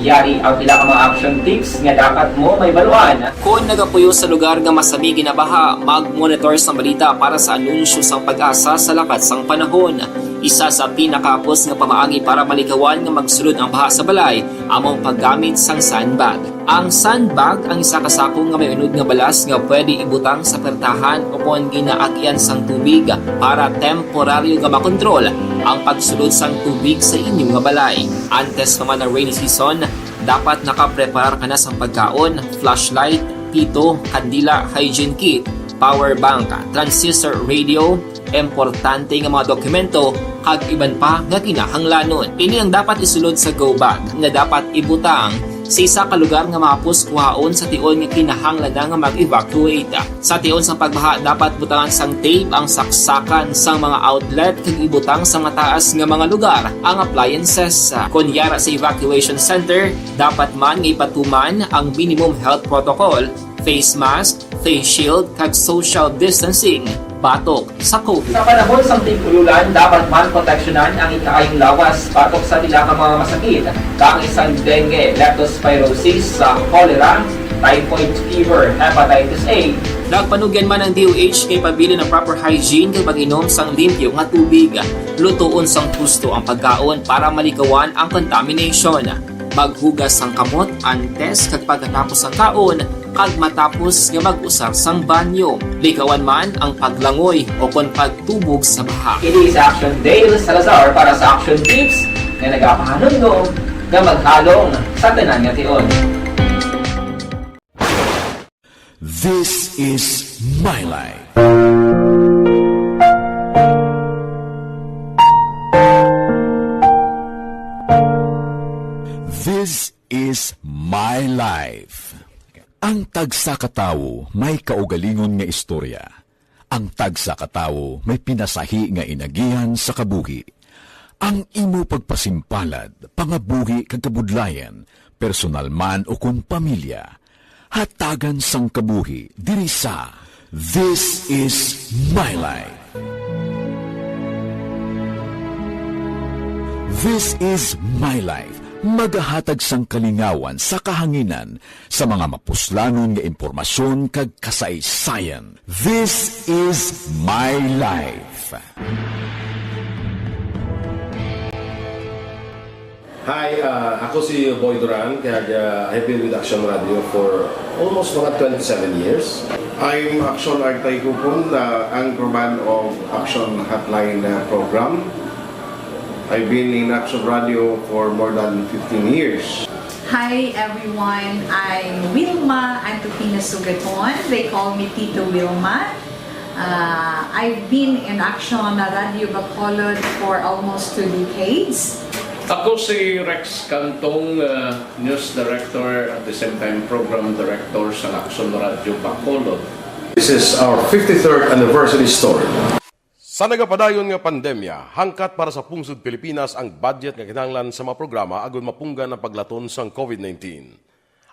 Yari ang pila ka mga action tips nga dapat mo may baluan. Kung nagapuyo sa lugar nga masabi ginabaha, mag-monitor sa balita para sa anunsyo sang pag-asa sa lakat sang panahon. Isa sa pinakapos nga pamaagi para malikawan nga magsulod ang baha sa balay, among paggamit sang sandbag. Ang sandbag ang isa kasakong nga may unod nga balas nga pwede ibutang sa pertahan upon ginaagyan sang tubig para temporaryo nga makontrol ang pagsulod sang tubig sa inyong nga balay. Antes naman ng rainy season, dapat nakapreparar ka na sang pagkaon, flashlight, pito, kandila, hygiene kit, power bank, transistor radio, importante nga mga dokumento kag iban pa nga kinahanglanon. Ini ang dapat isulod sa go bag nga dapat ibutang sa isa ka lugar nga mapus kuhaon sa tion nga kinahanglan nga mag-evacuate. Sa tion sa pagbaha dapat butangan sang tape ang saksakan sang mga outlet kag ibutang sa mataas nga mga lugar ang appliances. Kunyara sa evacuation center, dapat man nga ipatuman ang minimum health protocol, face mask, face shield kag social distancing batok sa COVID. Sa panahon sa tig-ululan, dapat man proteksyonan ang ikaayong lawas batok sa nila ka mga masakit. Kang isang dengue, leptospirosis, cholera, typhoid fever, hepatitis A. Nagpanugyan man ang DOH kay pabili ng proper hygiene kay pag-inom sang limpyo nga tubig. Lutuon sang gusto ang pagkaon para malikawan ang contamination. Maghugas sang kamot antes kag pagkatapos ang kaon kag matapos nga mag-usar sang banyo. Likawan man ang paglangoy o kon pagtubog sa baha. It is Action Dale Salazar para sa Action Tips nga nagapahanundong nga maghalong sa tanan nga tion. This is my life. This is my life. Ang tagsa katawo may kaugalingon nga istorya. Ang tagsa katawo may pinasahi nga inagihan sa kabuhi. Ang imo pagpasimpalad, pangabuhi kag kabudlayan, personal man o kun pamilya, hatagan sang kabuhi diri sa This is my life. This is my life. Magahatag sang kalingawan sa kahanginan sa mga mapuslanon nga impormasyon kag kasaysayan. This is my life. Hi, ako si Boy Duran, kaya I've been with Action Radio for almost mga 27 years. I'm Action Artay Kupon, anchorman of Action Hotline program. I've been in Action Radio for more than 15 years. Hi everyone, I'm Wilma Antofina Sugaton. They call me Tito Wilma. I've been in Action Radio Bacolod for almost 2 decades. Ako si Rex Cantong, News Director at the same time Program Director sa Action Radio Bacolod. This is our 53rd anniversary story. Sa nagapadayon nga pandemya, hangkat para sa pungsod Pilipinas ang budget nga kinahanglan sa mga programa agon mapunggan ang paglaton sang COVID-19.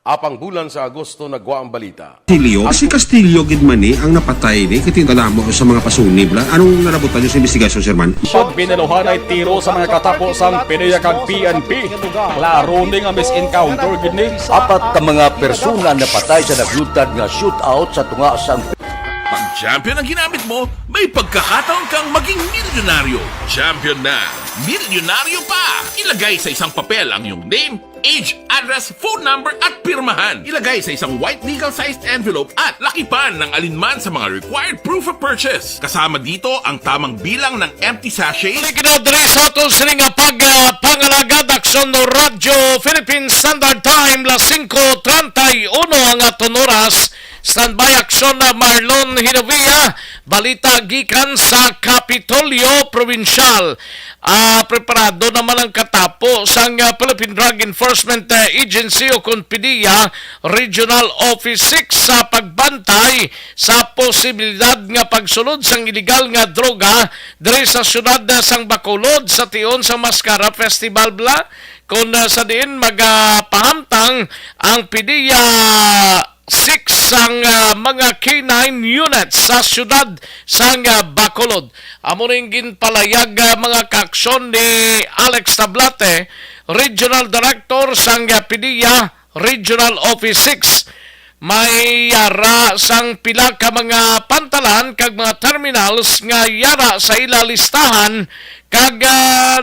Apang bulan sa Agosto nagwa ang balita. Si Castillo gidmani ang napatay ni kitingkadamo sa mga pasunib. Anong narabutan niyo sa investigasyon, Sir Man? Siyod binaluhan ay tiro sa mga katapos-ang PNP kag PNP. Klaro ni nga misencounter gid ni. Apat ka mga persona na patay sa naglutad nga shootout sa tunga sang Pag champion ang ginamit mo, may pagkakataon kang maging milyonaryo. Champion na milyonaryo pa! Ilagay sa isang papel ang iyong name, age, address, phone number at pirmahan. Ilagay sa isang white legal-sized envelope at lakipan ng alinman sa mga required proof of purchase. Kasama dito ang tamang bilang ng empty sachet. Kinodri sa aton sining pangalagad aksyon no Radyo Philippine Standard Time las 5:31 ang aton oras. Standby aksyon na Marlon Hinovia, balita gikan sa Kapitolyo Provincial. Preparado naman ang katapo sa Philippine Drug Enforcement Agency o PDEA Regional Office 6 sa pagbantay sa posibilidad nga pagsulod sang illegal nga droga diri sa syudad sang Bacolod sa tion sa Mascara Festival bla kung sa diin magapahamtang ang PDEA 6 ang mga K9 units sa syudad sang Bacolod. Amo ring ginpalayag mga kaaksyon ni Alex Tablate, Regional Director sang PDEA Regional Office 6. May yara sang pila ka mga pantalan kag mga terminals nga yara sa ila listahan kag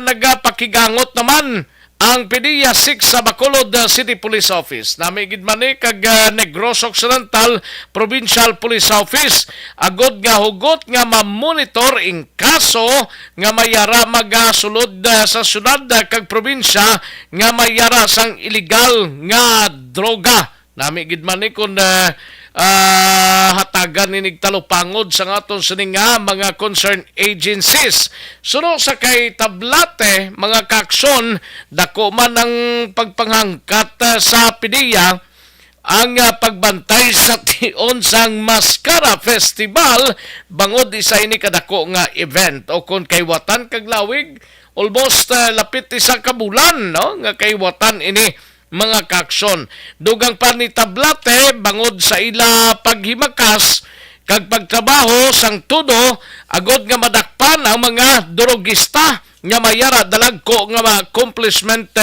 nagapakigangot naman ang PDEA 6 sa Bacolod City Police Office. Namigid man ni kag Negros Occidental Provincial Police Office. Agod nga hugot nga ma-monitor in kaso nga mayara magasulod sa syudad kag probinsya nga mayara sang illegal nga droga. Namigid man ni kung hatagan ni nigtalupangod sa aton sining mga concerned agencies. Suno sa kay Tablate, mga kaaksyon, dako man ang pagpanghangkat sa PDEA ang pagbantay sa tion sang Mascara Festival bangod isa ini kadako nga event o kung kaywatan kag lawig almost lapit isa ka bulan no nga kaywatan ini mga kaaksyon. Dugang pa ni Tablate bangod sa ila paghimakas kag pagtrabaho sang tudo agod nga madakpan ang mga drogista nga mayara dalagko nga accomplishment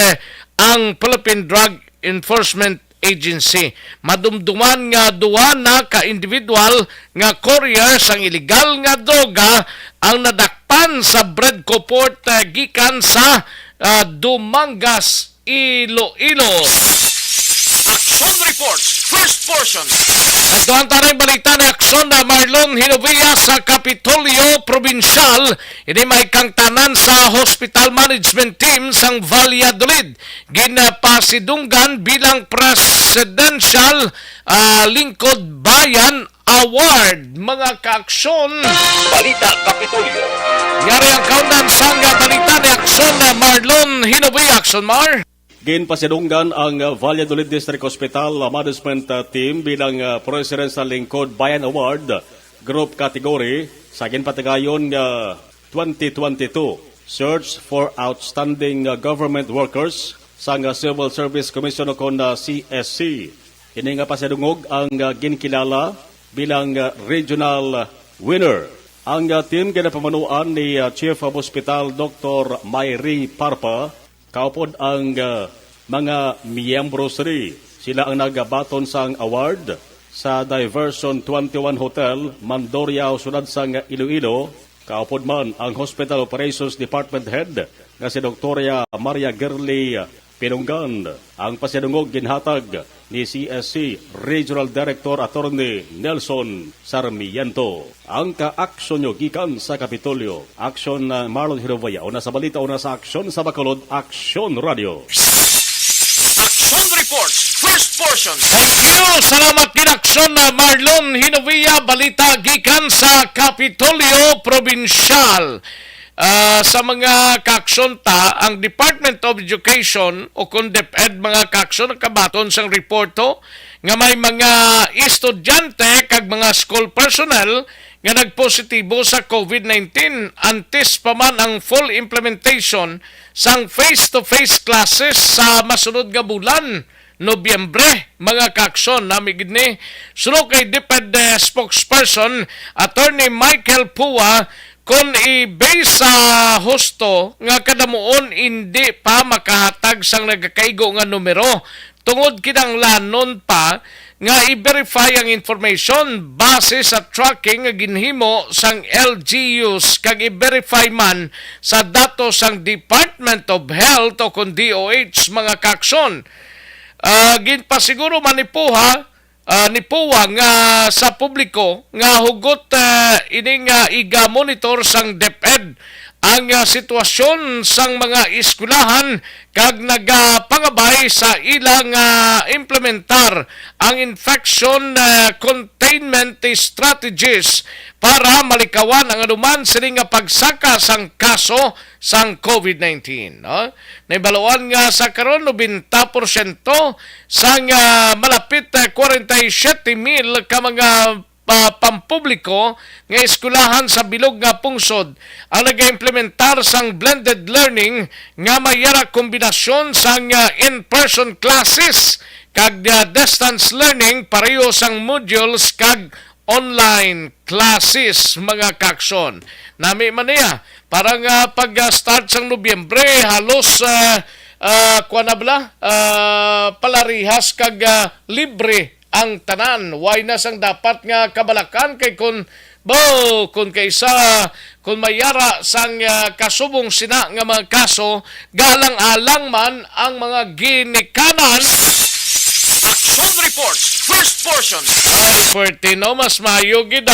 ang Philippine Drug Enforcement Agency. Madumduman nga duwa na ka individual nga courier sang illegal nga droga ang nadakpan sa Bredco Port gikan sa Dumangas, Iloilo. Action Report, first portion. Nagduhan tayo balita ni aksyon na Marlon Hinovia sa Kapitolyo Provincial. Ini may kang tanan sa Hospital Management Team sang Valladolid. Ginapasidunggan bilang Presidential Lingkod Bayan Award. Mga kaaksyon. Balita Kapitolyo. Yari ang kaunan sang balita ni aksyon na Marlon Hinovia. Aksyon Mar. Ginpasidunggan ang Valladolid District Hospital Management Team bilang Presidential Lingkod Bayan Award Group Category sa ginpatigayon 2022 Search for Outstanding Government Workers sa Civil Service Commission o CSC. Ini nga pasidungog ang ginkilala bilang regional winner. Ang team ginapamanuan ni Chief of Hospital Dr. Mayri Parpa. Kaupod ang mga miyembro rin. Sila ang nagabaton sang award sa Diversion 21 Hotel, Mandorriao, sunod sang Iloilo. Kaupod man ang Hospital Operations Department Head nga si Dr. Maria Gerly Pinunggan. Ang pasidungog ginhatag ni CSC Regional Director Attorney Nelson Sarmiento. Ang ka-aksyon nyo gikan sa Kapitolyo. Aksyon na Marlon Hinovia. Una sa balita, una sa aksyon sa Bacolod, Aksyon Radio. Action Report, first portion. Thank you. Salamat din aksyon na Marlon Hinovia. Balita gikan sa Kapitolyo Provincial. Sa mga kaaksyon ta, ang Department of Education o kung DepEd mga kaaksyon kabaton sang reporto nga may mga estudyante kag mga school personnel nga nagpositibo sa COVID-19 antes pa man ang full implementation sang face-to-face classes sa masunod nga bulan Nobyembre. Mga kaaksyon namigid ni suno kay DepEd spokesperson Attorney Michael Pua kung i-base sa husto nga kadamuon hindi pa makahatag sang nagakaigo nga numero tungod kinanglanon pa nga i-verify ang information base sa tracking nga ginhimo sang LGUs kag i-verify man sa datos sang Department of Health o kun DOH mga kaakson. Ginpasiguro man ni Puwa nga sa publiko nga hugot ining iga-monitor sang DepEd ang sitwasyon sang mga eskwelahan kag nagapangabay sa ilang implementar ang infection containment strategies para malikawan ang anuman sini nga pagsaka sang kaso sang COVID-19. No? Naibaluan nga sa karon 90% sang malapit 47,000 ka mga pampubliko nga eskwelahan sa bilog nga pungsod ang nag-implementar sang blended learning nga mayara kombinasyon sang in-person classes kag distance learning pareho sang modules kag online classes mga kaakson. Nami man niya parang pag-start sang Nobyembre halos palarihas kag libre ang tanan. Why na sang dapat nga kabalakan kay kung kaysa kung mayara sang kasubong sina nga mga kaso galang-alang man ang mga ginikanan. Action Reports, first portion. Ay, Puertino, mas mayugid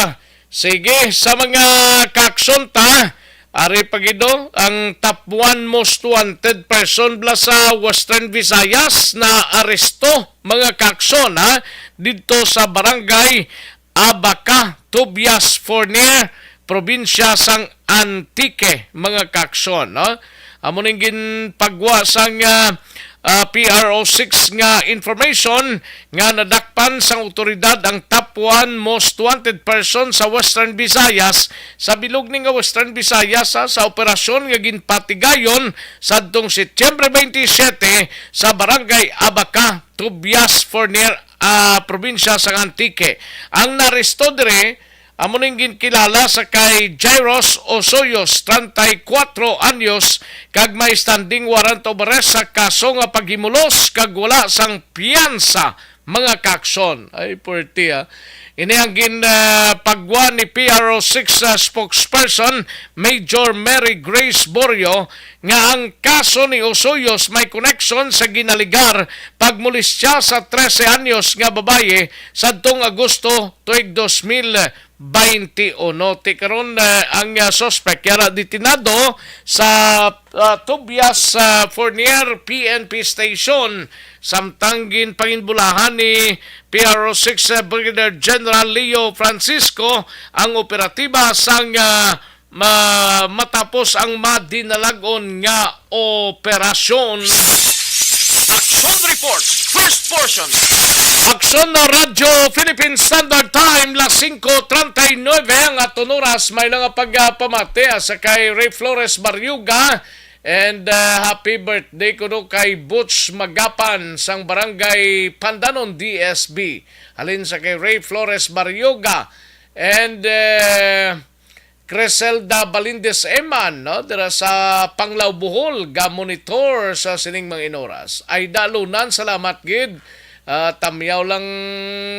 Sige, sa mga kakson ta, ari pagido ang top 1 most wanted person bla sa Western Visayas na aresto mga kakson dito sa barangay Abaca, Tobias, Fornier, probinsya sang Antique mga kakson. Amo ning ginpagwa sang PRO6 nga information nga nadakpan sang otoridad ang top 1 most wanted person sa Western Visayas sa bilog ning Western Visayas sa operasyon nga ginpatigayon sadtong Setyembre 27 sa barangay Abaca, Tobias, Fornier, probinsya sang Antique. Ang naresto dire amo ning ginkilala sa kay Jairos Osoyos, 34 anyos, kag may standing warrant of arrest sa kaso nga paghimulos kag wala sang piyansa mga kakson. Ay, puerti Ini ang pagwa ni PRO6 spokesperson Major Mary Grace Borio nga ang kaso ni Osoyos may connection sa ginaligar pagmulis siya sa 13 anyos nga babaye sadtong Agosto tuig 2021. Ti karon ang suspect yara detinado sa Tobias Fornier PNP Station samtang panginbulahan ni PRO6 Brigadier General Leo Francisco ang operatiba sang matapos ang madinalagon nga operasyon. Action Reports, first portion. Aksyon na Radyo Philippine Standard Time, las 5:39 ang aton oras. May lang pagpamate sa kay Ray Flores Barriuga. And happy birthday kuno kay Butch Magapan sang Barangay Pandanon DSB. Halin sa kay Ray Flores Barriuga. And Creselda Balindes Eman, dira sa Panglao Bohol, ga-monitor sa sining mga inoras. Ay dalunan, salamat gid. Tamyaw lang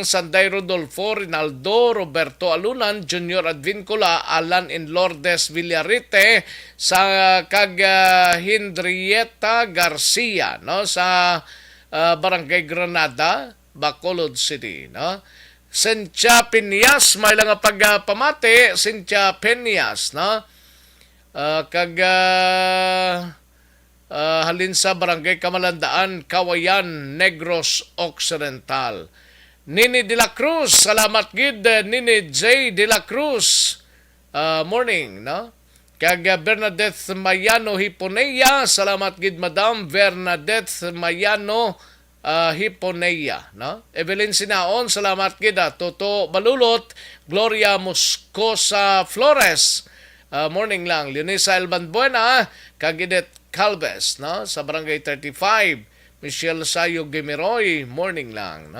Sanday Rodolfo, Rinaldo, Roberto Alunan, Junior Advincula, Alan in Lourdes Villarite, sa kag Henrietta Garcia, sa Barangay Granada, Bacolod City, Cynthia Peñas, may lang pagpamate, Cynthia Peñas, kag halin sa Barangay Kamalandaan, Kawayan, Negros Occidental. Nini de la Cruz, salamat gid, Nini J. de la Cruz, morning, Kag Bernadette Mayano Hiponeya, salamat gid Madam Bernadette Mayano Hiponeya, Evelyn Sinaon, salamat gid, Toto Balulot, Gloria Moscosa Flores, morning lang. Leonisa Elbanbuena, Kagidet Calves, sa Barangay 35. Michelle Sayo Gemiroy, morning lang,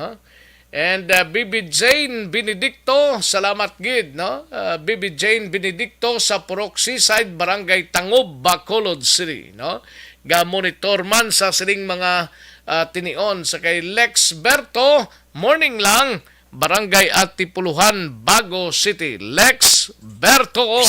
And Bibi Jane Benedicto, salamat gid, Bibi Jane Benedicto sa Purok Seaside, Barangay Tangob, Bacolod City, Ga-monitor man sa sining mga tinion sa kay Lex Berto. Morning lang, Barangay Atipuluhan, Bago City. Lex Berto.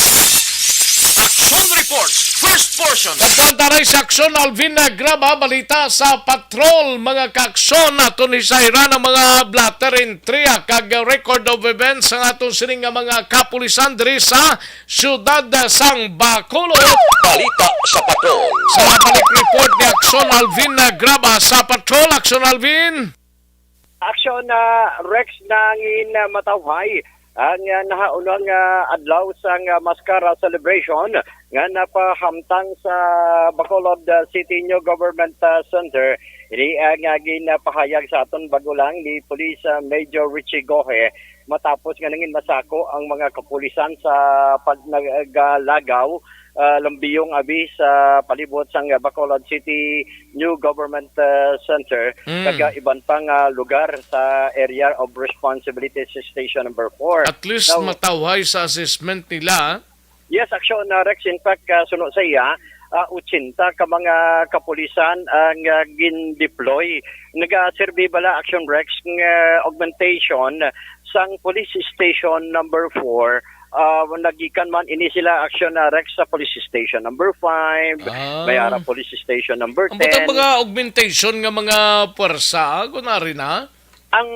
Action reports, first portion. Kapuantaray sa aksyon, Alvin Graba, balita sa patrol, mga kaaksyon, ato ni Saira ng mga blatter intriya, kag record of events ang aton sining nga mga kapulisan diri sa siyudad sang Bacolod. Balita sa patrol. Sa balik report ni Aksyon Alvin Graba sa patrol. Aksyon Alvin. Aksyon Rex nangin matawhay ang nahaunang adlaw sang Mascara celebration nga napahamtang sa Bacolod City New Government Center. Ini ang ginapahayag sa aton bago lang ni Police Major Richie Gohe matapos nga nangin masako ang mga kapulisan sa pagnagalagaw lambiyong abi sa palibot sang Bacolod City New Government Center kag iban pang lugar sa area of responsibility sa station number 4. At least matawhay sa assessment nila. Yes, action Rex, in fact suno sa iya 80 ka mga kapulisan ang gin-deploy. Nag-serve bala action Rex ng augmentation sang police station number 4. Nagikan man ini sila action Rex sa police station number 5, Mayara police station number 10. Ang mga augmentation nga mga puwersa, kunwari na? Ang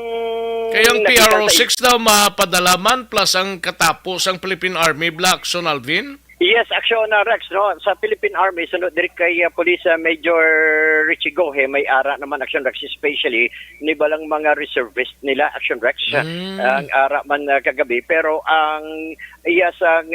kayang PRO6 daw mapadalaman plus ang katapos ang Philippine Army Black Action Alvin? Yes, action Rex, no? Sa Philippine Army, sunod diri kay Police Major Richie Gohe, may ara naman action Rex, especially ni balang mga reservist nila action Rex. Ang ara man kagabi, pero ang iya sang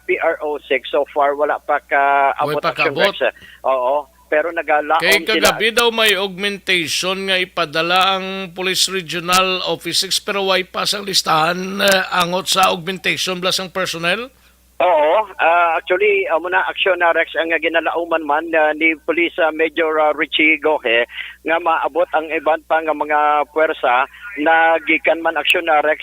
PRO6 so far wala pa ka abot action Rex. Oo. Pero nagalaon kay kagabi sila. daw may augmentation nga ipadala ang Police Regional Office 6 pero way pa sang listahan angot sa augmentation plus ang personnel. Oo, actually muna action Rex ang ginalauman man ni Police Major Richie Gohe nga maabot ang iban pa nga mga puwersa na gikan man action Rex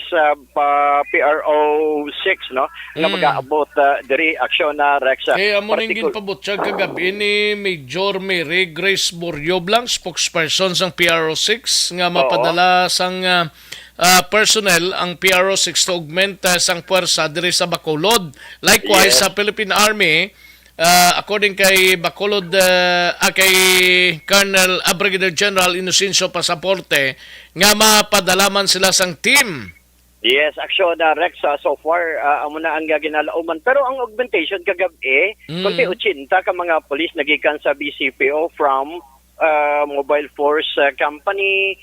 pa PRO6 no nga mag-aabot diri action Rex. Kaya amo ning ginpabutyag kagabi ni Major Mary Grace Boryoblang, spokesperson sang PRO6 nga mapadala sang personnel ang PRO6 to augment sang puwersa diri sa Bacolod. Likewise, sa Philippine Army, according kay Bacolod, kay Colonel Brigadier General Inocencio Pasaporte, nga mapadalaman sila sang team. Yes, action Rex, so far amo na ang ginalauman. Pero ang augmentation kagabi, kunti 80 ka mga pulis nagikan sa BCPO from Mobile Force Company,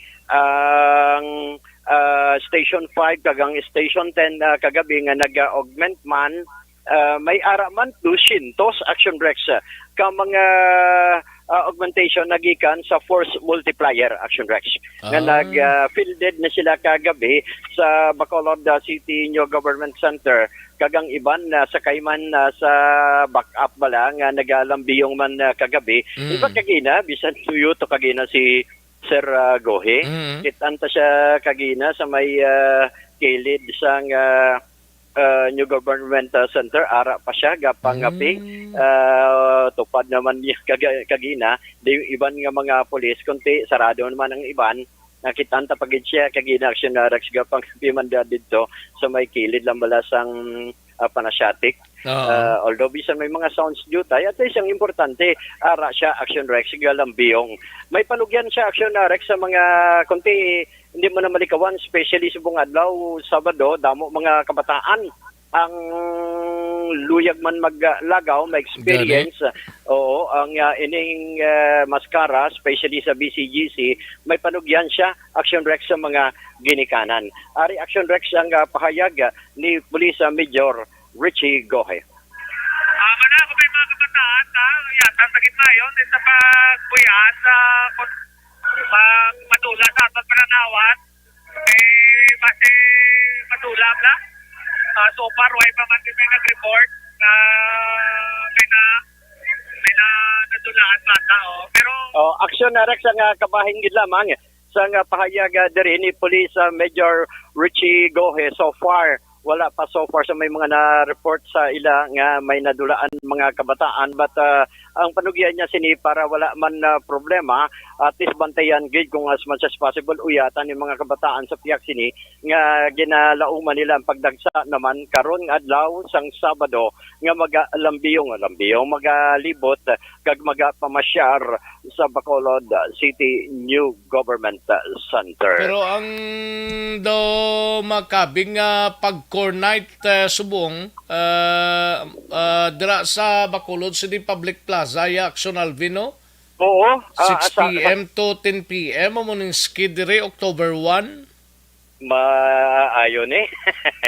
Station 5 kagang Station 10 kagabi nga nag-augment man may ara man 200 action Rex ka mga augmentation nagikan sa force multiplier action Rex nga nag-fielded na sila kagabi sa Bacolod City New Government Center kagang iban sa kayman sa backup bala nga nagalambiyong man kagabi. Iba kagina bisan tuyo to kagina si Sir Gohe, kitanta siya kagina sa may kilid sang New Government Center, ara pa siya, gapangapi, tupad naman niya kagina, di iban nga mga polis, kunti sarado naman ang iban, nakitanta pagid siya kagina action Rex gapangapi man dito sa may kilid lang bala sang Panasiatic. Although bisan may mga sounds dutay, at least ang importante, ara siya action Rex galambiyong. May panugyan siya action Rex sa mga kunti hindi mo na malikawan, especially sa buong adlaw, Sabado, damo mga kabataan ang luyag man maglagaw, may experience. Oo, ang ining Mascara, especially sa BCGC, may panugyan siya action Rex sa mga ginikanan. Ari action Rex ang pahayag ni Police Major Richie Gohe. Mana ko may mga kabataan na yata sa gitna yun sa pagbuyan sa matula sa ating pananawan base matulab na so far why pa man may nag-report na may na natulaan mata pero action Rex ang kabahin gid lamang sa pahayag diri ni Police Major Richie Gohe. So far wala pa so far sa may mga na-report sa ila nga may nadulaan mga kabataan, but ang panugyan niya sini para wala man problema, at least bantayan gid kung as much as possible uyatan yung mga kabataan sa piyak sini nga ginalauman nila ang pagdagsa naman karon nga adlaw sang Sabado nga magalambiyong magalibot kag magapamasyar sa Bacolod City New Government Center. Pero ang do makabing pag-core night subong dira sa Bacolod City Public Plaza ya Action Alvino. Oo. 6 p.m. to 10 p.m. mo ning skid dire October 1. Maayo ni.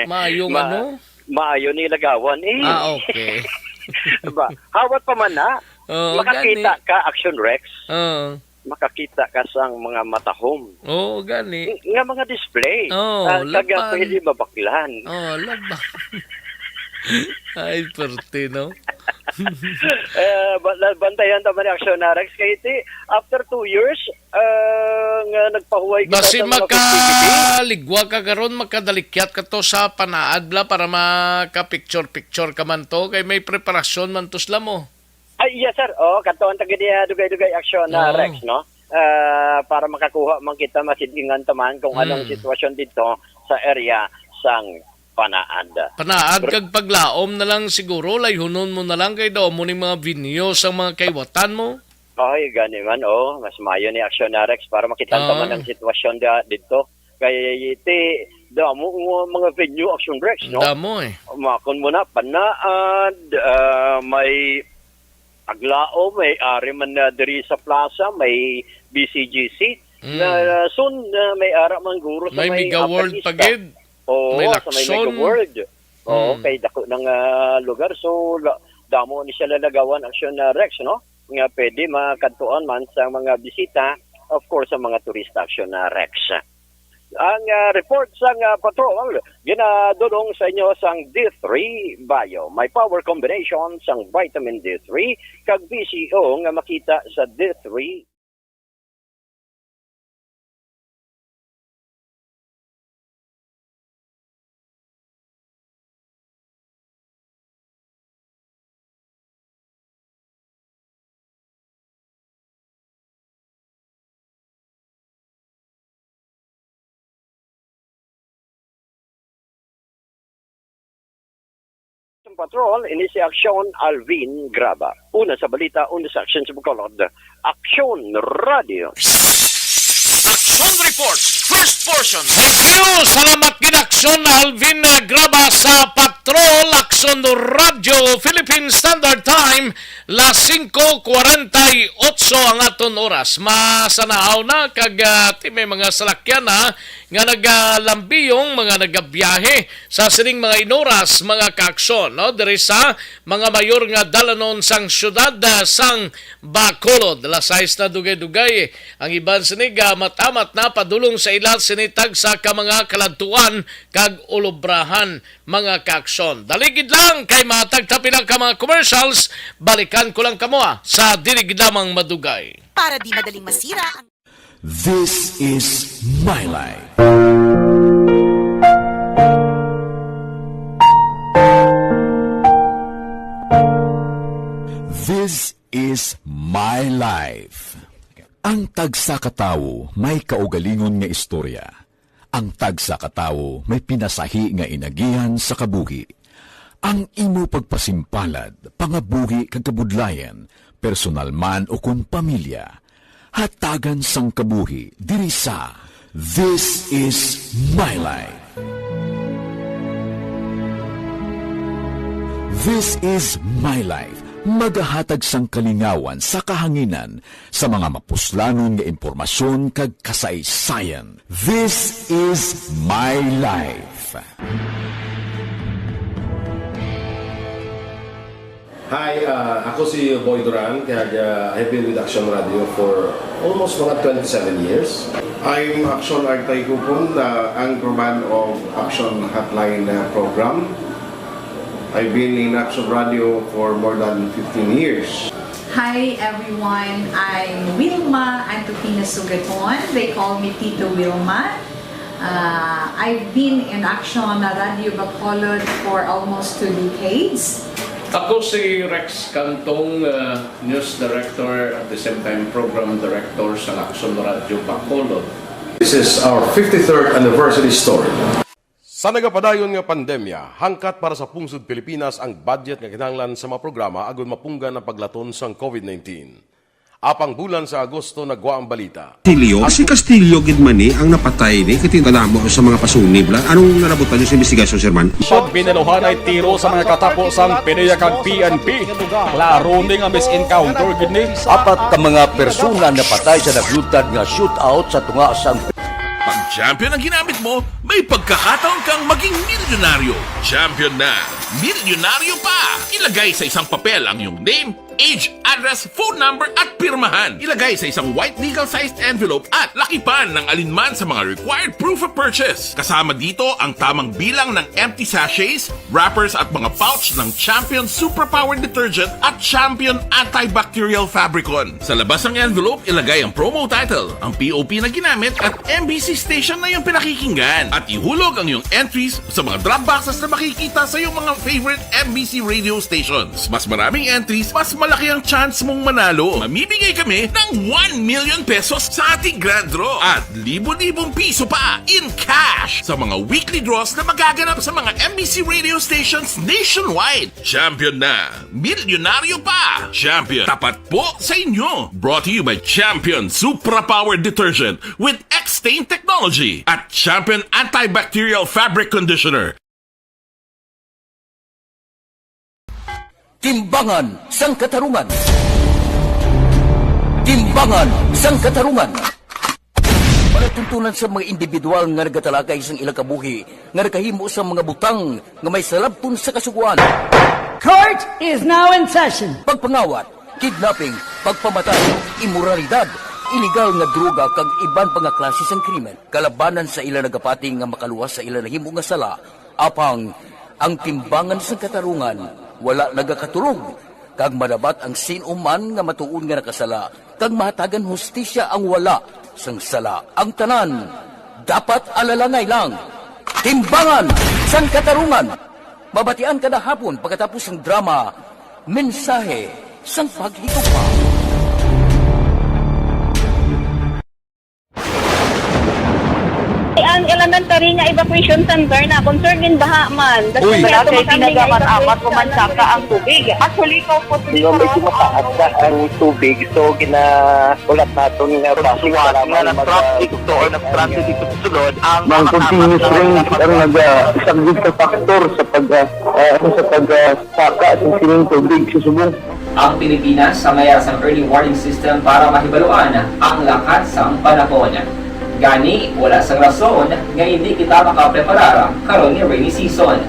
Maayong ano? Maayo ni lagawan eh. Okay. Ba, hawat pa man na. Makakita ka Action Rex. Makakita ka sang mga matahom. Gani. Nga mga display. Kaga pwede mabaklan. Labang. Ay, perte, no? Bantayan naman ni Action Rex. Kaya after 2 years, nga nagpahuway kita basi sa mga makaligwa ka karon, makadalikyat ka to sa panaadla para maka-picture-picture ka man to. Kay may preparasyon man to sila mo. Ay, yes sir. Kanto ang tagadiya dugay-dugay Action Rex, no? Para makakuha man kita masidingan taman kung anong sitwasyon dito sa area sang Panaad. Panaad kag paglaom na lang siguro, layhunon mo na lang kay daw mo ning mga video sa mga kaywatan mo. Ay, gani man, mas mayo ni Action Rex para makita taman ang sitwasyon dito. Kaya damo mga venue Action Rex, no? Damo Makon mo na Panaad, may Aglao, may ari man na diri sa plaza, may BCGC. Soon, may ara man guro sa may Mega World pagid. May Lacson. sa may Mega World. Kay dako ng lugar. So, damo ni siya lalagawan Action Rex, no? Nga pwede makantuan man sa mga bisita, of course, sa mga turista Action Rex. Ang report sang patrol, ginadulong sa inyo sang D3 Bio. May power combination sang vitamin D3 kag BCO nga makita sa D3. Patrol, ini si Aksyon Alvin Graba. Una sa balita, una sa aksyon sa Bacolod. Aksyon Radio. Action Report, first portion. Thank you! Salamat Aksyon Alvin Graba sa Patrol Aksyon Radio Philippine Standard Time las 5:48 ang aton oras. Masanaaw na kag may mga salakyan nga nagalambiyong, mga nagabiyahe sa sining mga inoras, mga kaaksyon, no? Diri sa mga mayor nga dalanon sang syudad sang Bacolod. Lasais na dugay-dugay. Ang iban sinig matamat na padulong sa ilat sinitag sa ka mga kaladtuan kag ulubrahan mga kaaksyon. Daligid lang kay matagtapi lang ka mga commercials, balikan ko lang kamo sa dilig lamang madugay. Para di madaling masira ang... This is My Life. This is My Life. Ang tagsakatawo may kaugalingon nga istorya. Ang tagsakatawo may pinasahi nga inagihan sa kabuhi. Ang imo pagpasimpalad, pangabuhi kag kabudlayan, personal man o kun pamilya, hatagan sang kabuhi diri sa This is My Life. This is My Life. Magahatag sang kalingawan sa kahanginan sa mga mapuslanon nga impormasyon kag kasaysayan. This is My Life. Hi, ako si Boy Duran, kaya I've been with Action Radio for almost mga 27 years. I'm Action Artay Kupon, the anchorman of Action Hotline program. I've been in Action Radio for more than 15 years. Hi everyone, I'm Wilma Antofina Sugaton. They call me Tito Wilma. I've been in action na Radio Bacolod for almost 2 decades. Ako si Rex Cantong, News Director at the same time Program Director sa Action Radio Bacolod. This is our 53rd anniversary story. Sa nagapadayon nga pandemya, hangkat para sa pungsod Pilipinas ang budget nga kinahanglan sa mga programa agon mapunggan ang paglaton sang COVID-19. Apang bulan sa Agosto nagwa ang balita. Si Castillo gidmani ang napatay ni kitingadamo sa mga pasunib. Anong narabutan niyo sa investigasyon, Sir Man? Binaluhan ay tiro sa mga katapos ang pinayakag PNP. Klaro ning ang misencounter gini. Apat ka mga persona na patay sa naglutad nga shootout sa tunga sang Pag champion ang ginamit mo, may pagkakataon kang maging milyonaryo. Champion na! Milyonaryo pa! Ilagay sa isang papel ang iyong name, age, address, phone number at pirmahan. Ilagay sa isang white legal-sized envelope at lakipan ng alinman sa mga required proof of purchase. Kasama dito ang tamang bilang ng empty sachets, wrappers at mga pouch ng Champion Superpower Detergent at Champion Antibacterial Fabricon. Sa labas ng envelope, ilagay ang promo title, ang POP na ginamit at MBC station na yung pinakikinggan. At ihulog ang iyong entries sa mga drop boxes na makikita sa iyong mga favorite MBC radio stations. Mas maraming entries, mas malaki ang chance mong manalo. Mamimigay kami ng 1 million pesos sa ating grand draw at libo-libong piso pa in cash sa mga weekly draws na magaganap sa mga MBC radio stations nationwide. Champion na! Milyonaryo pa! Champion, tapat po sa inyo! Brought to you by Champion Supra Power Detergent with X-Stain Technology at Champion Antibacterial Fabric Conditioner. Timbangan sang katarungan. Timbangan sang katarungan. Panatuntunan sa mga individual nga nagatalakay sang ilang kabuhi nga nakahimo sa mga butang nga may salabton sa kasuguan. Court is now in session. Pagpangawat, kidnapping, pagpamatay, immoralidad, illegal nga droga kag iban pa nga klase sang krimen. Kalabanan sa ilang nagapati nga makaluwas sa ilang nahimo nga sala. Apang ang timbangan sang katarungan wala nagakatulog, kag madabat ang sinuman nga matuon nga nakasala, kag mahatagan hustisya ang wala sang sala. Ang tanan, dapat alalangay lang. Timbangan sang katarungan. Mabatian kada hapon pagkatapos ng drama, mensahe sang paghikupa. Ang elementary nga evacuation center na concerned din baha man. Uy, kaya pinagaman-amat kumansaka ang tubig. Actually, ikaw po medyo mataas na ang tubig. So, ginaulat natin nga pasiwala nga ng traffic to or ng traffic dito sa sulod. Ang continuous rain ang isang good factor sa pagsaka at sining tubig sa subong. Ang Pilipinas sa mayas ang early warning system para mahibaluan ang lakat sa panahon. Gani, wala sang rason nga hindi kita makapreparar karon ni rainy season.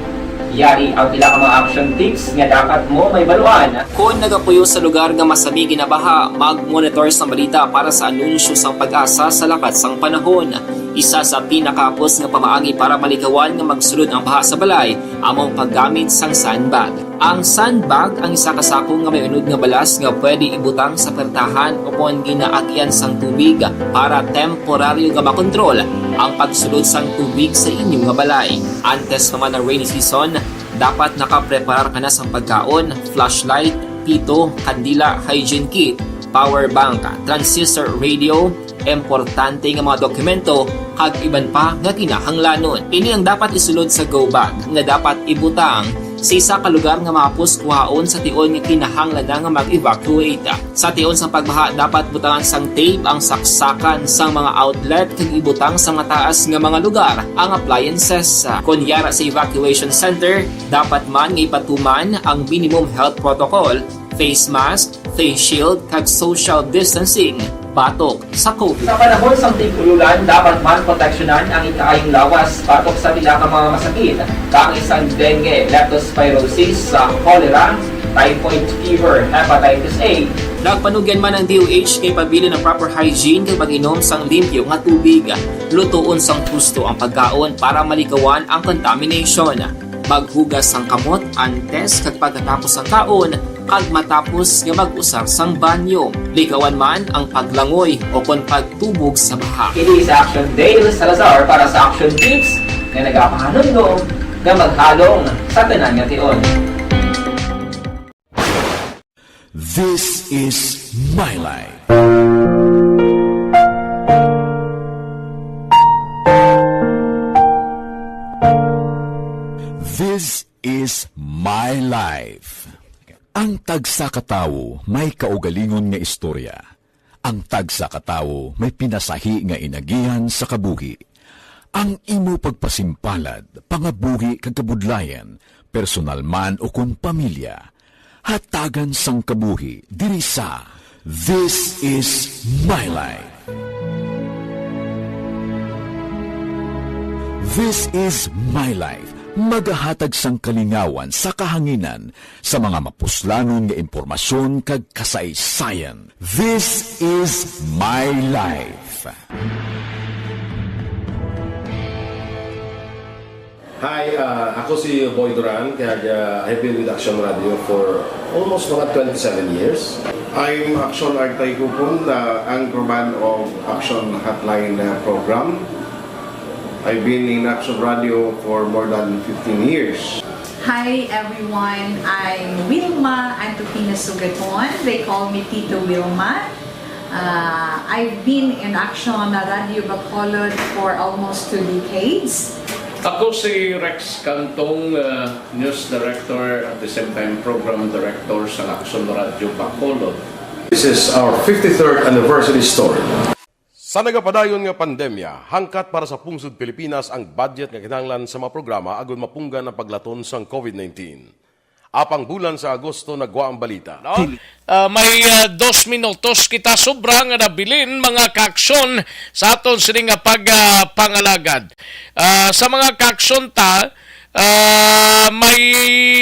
Yari ang pila ka mga action tips nga dapat mo may baluan. Kung nagapuyo sa lugar nga masabi ginabaha, mag-monitor sa balita para sa anunsyo sang pag-asa sa lakat sang panahon. Isa sa pinakapos nga pamaagi para malikawan nga magsulod ang baha sa balay, among paggamit sang sandbag. Ang sandbag ang isa ka sako nga may unod nga balas nga pwede ibutang sa pertahan upon ginaagyan sang tubig para temporaryo nga makontrol ang pagsulod sang tubig sa inyong nga balay. Antes naman ng rainy season, dapat nakapreparar ka na sang pagkaon, flashlight, pito, kandila, hygiene kit, power bank, transistor radio, importante nga mga dokumento kag iban pa nga kinahanglanon. Ini ang dapat isulod sa go bag nga dapat ibutang sa isa ka lugar nga mapus kuhaon sa tion nga kinahanglan nga mag-evacuate. Sa tion sa pagbaha dapat butangan sang tape ang saksakan sang mga outlet kag ibutang sa mataas nga mga lugar ang appliances. Kunyara sa evacuation center, dapat man nga ipatuman ang minimum health protocol, face mask, face shield kag social distancing. Patok sa COVID. Sa panahon sa tig-ululan, dapat man proteksyonan ang ikaayong lawas patok sa pila ka mga masakit. Kang isang dengue, leptospirosis, cholera, typhoid fever, hepatitis A. Nagpanugyan man ang DOH kay pabili ng proper hygiene kay pag-inom sang limpyo nga tubig. Lutuon sang gusto ang pagkaon para malikawan ang contamination. maghugas sang kamot antes kag pagkatapos ang kaon kag matapos nga mag-usar sang banyo. Likawan man ang paglangoy o kon pagtubog sa baha. Kini sa Action Dale Salazar para sa Action Tips nga nagapahanundong nga maghalong sa tanan nga tion. This is My Life. This is My Life. Ang tagsa katawo may kaugalingon nga istorya. Ang tagsa katawo may pinasahi nga inagihan sa kabuhi. Ang imo pagpasimpalad, pangabuhi kag kabudlayan, personal man o kun pamilya, hatagan sang kabuhi diri sa This is My Life. This is My Life. Magahatag sang kalingawan sa kahanginan sa mga mapuslanon nga impormasyon kag kasaysayan. This is My Life. Hi, ako si Boy Duran, kaya I've been with Action Radio for almost mga 27 years. I'm Action Artay Kupon, the anchorman of Action Hotline program. I've been in Action Radio for more than 15 years. Hi everyone, I'm Wilma Antopina Sugaton. They call me Tito Wilma. I've been in Action Radio Bacolod for almost 2 decades. Ako si Rex Cantong, News Director at the same time Program Director sa Action Radio Bacolod. This is our 53rd anniversary story. Sa nagapadayon nga pandemya, hangkat para sa pungsod Pilipinas ang budget nga kinahanglan sa mga programa agon mapunggan ang paglaton sang COVID-19. Apang bulan sa Agosto nagwa ang balita. No? May 2 minutos kita sobra nga nabilin mga kaaksyon sa aton sini nga pagpangalagad. Sa mga kaaksyon ta, may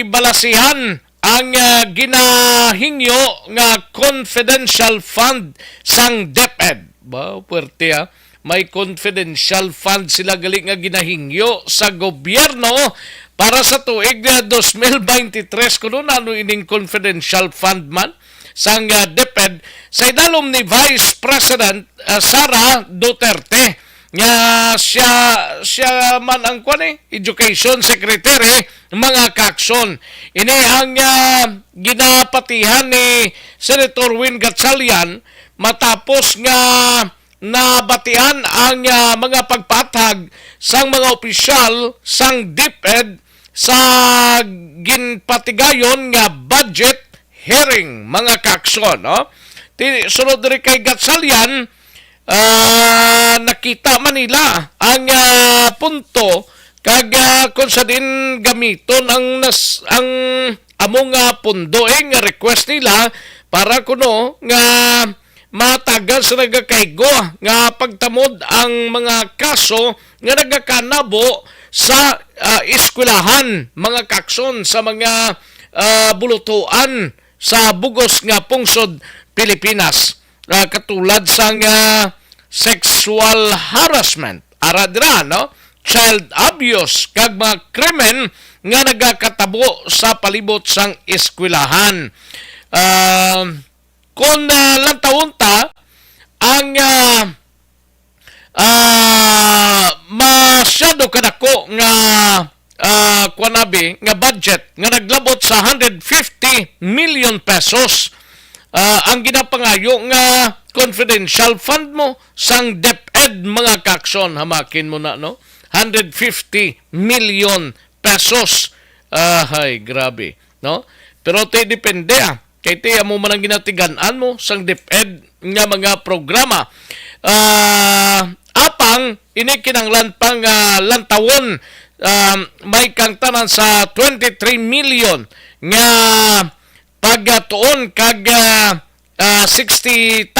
balasihan ang ginahingyo nga confidential fund sang DepEd. Ba, puwerte ha. May confidential fund sila galing nga ginahingyo sa gobyerno para sa tuig 2023. Kuno ano ining confidential fund man sang DepEd sa idalom ni Vice President Sara Duterte nga siya man ang Education Secretary mga kaaksyon. Ini ang ginapatihan ni Senator Win Gatchalian matapos nga nabatian ang mga pagpatag sang mga opisyal sang DepEd sa ginpatigayon nga budget hearing mga kaaksyon. No? Sunod rin kay Gatchalian, nakita Manila ang punto kag kung sa din gamiton ang among pundo nga request nila para kuno nga matagal sa nagakaygo nga pagtamod ang mga kaso nga nagakanabo sa eskwelahan mga kakson sa mga bulutuan sa bugos nga pungsod Pilipinas. Katulad sa sexual harassment, aradra, no? Child abuse, kag mga krimen nga nagakatabo sa palibot sang eskwelahan. Kung lantawon ta, ang masyado kadako nga nga budget nga naglabot sa 150 million pesos ang ginapangayo nga confidential fund mo sang DepEd mga kaaksyon. Hamakin mo na, no? 150 million pesos. Ay, grabe, no? Pero te depende kay te mo man ang ginatigan-an mo sang DepEd nga mga programa. Apang ini kinanglan pang lantawon may kangtanan sa 23 million nga pagatuon kag 60,000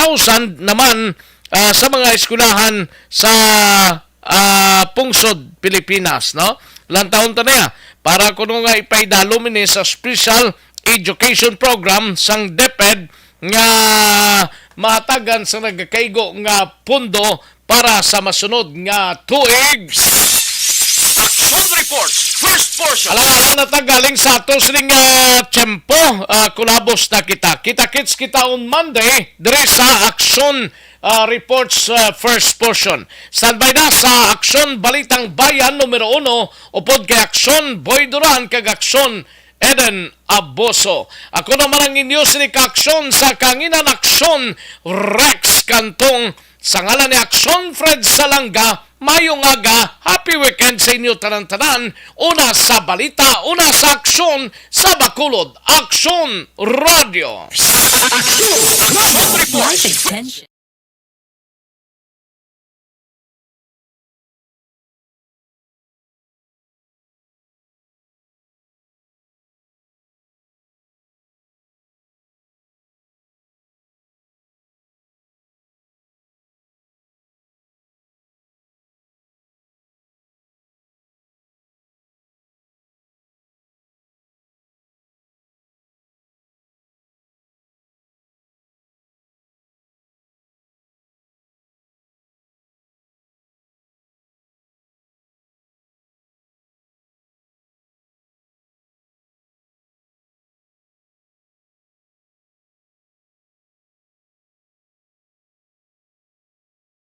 naman sa mga eskwelahan sa pungsod Pilipinas, no? Lantawon ta na para kuno nga ipaidalo mini sa special education program sang DepEd nga matagan sa nagkaigo nga pundo para sa masunod nga tuig. Action Report, First portion. Alang na tagaling sa ato sining tiyempo, kulabos na kita. Kita-kits kita on Monday, dire sa Aksyon Reports first portion. Standby na sa Aksyon Balitang Bayan numero 1, upod kay Aksyon Boy Duran kag Aksyon Eden Aboso. Ako naman ang inyo sinikaaksyon sa Kanginan Aksyon Rex Kantong sa ngalan ni Aksyon Fred Salanga. Mayong aga, happy weekend sa inyo tanan-tanan. Una sa balita, una sa aksyon sa Bacolod. Aksyon Radio. Action Report.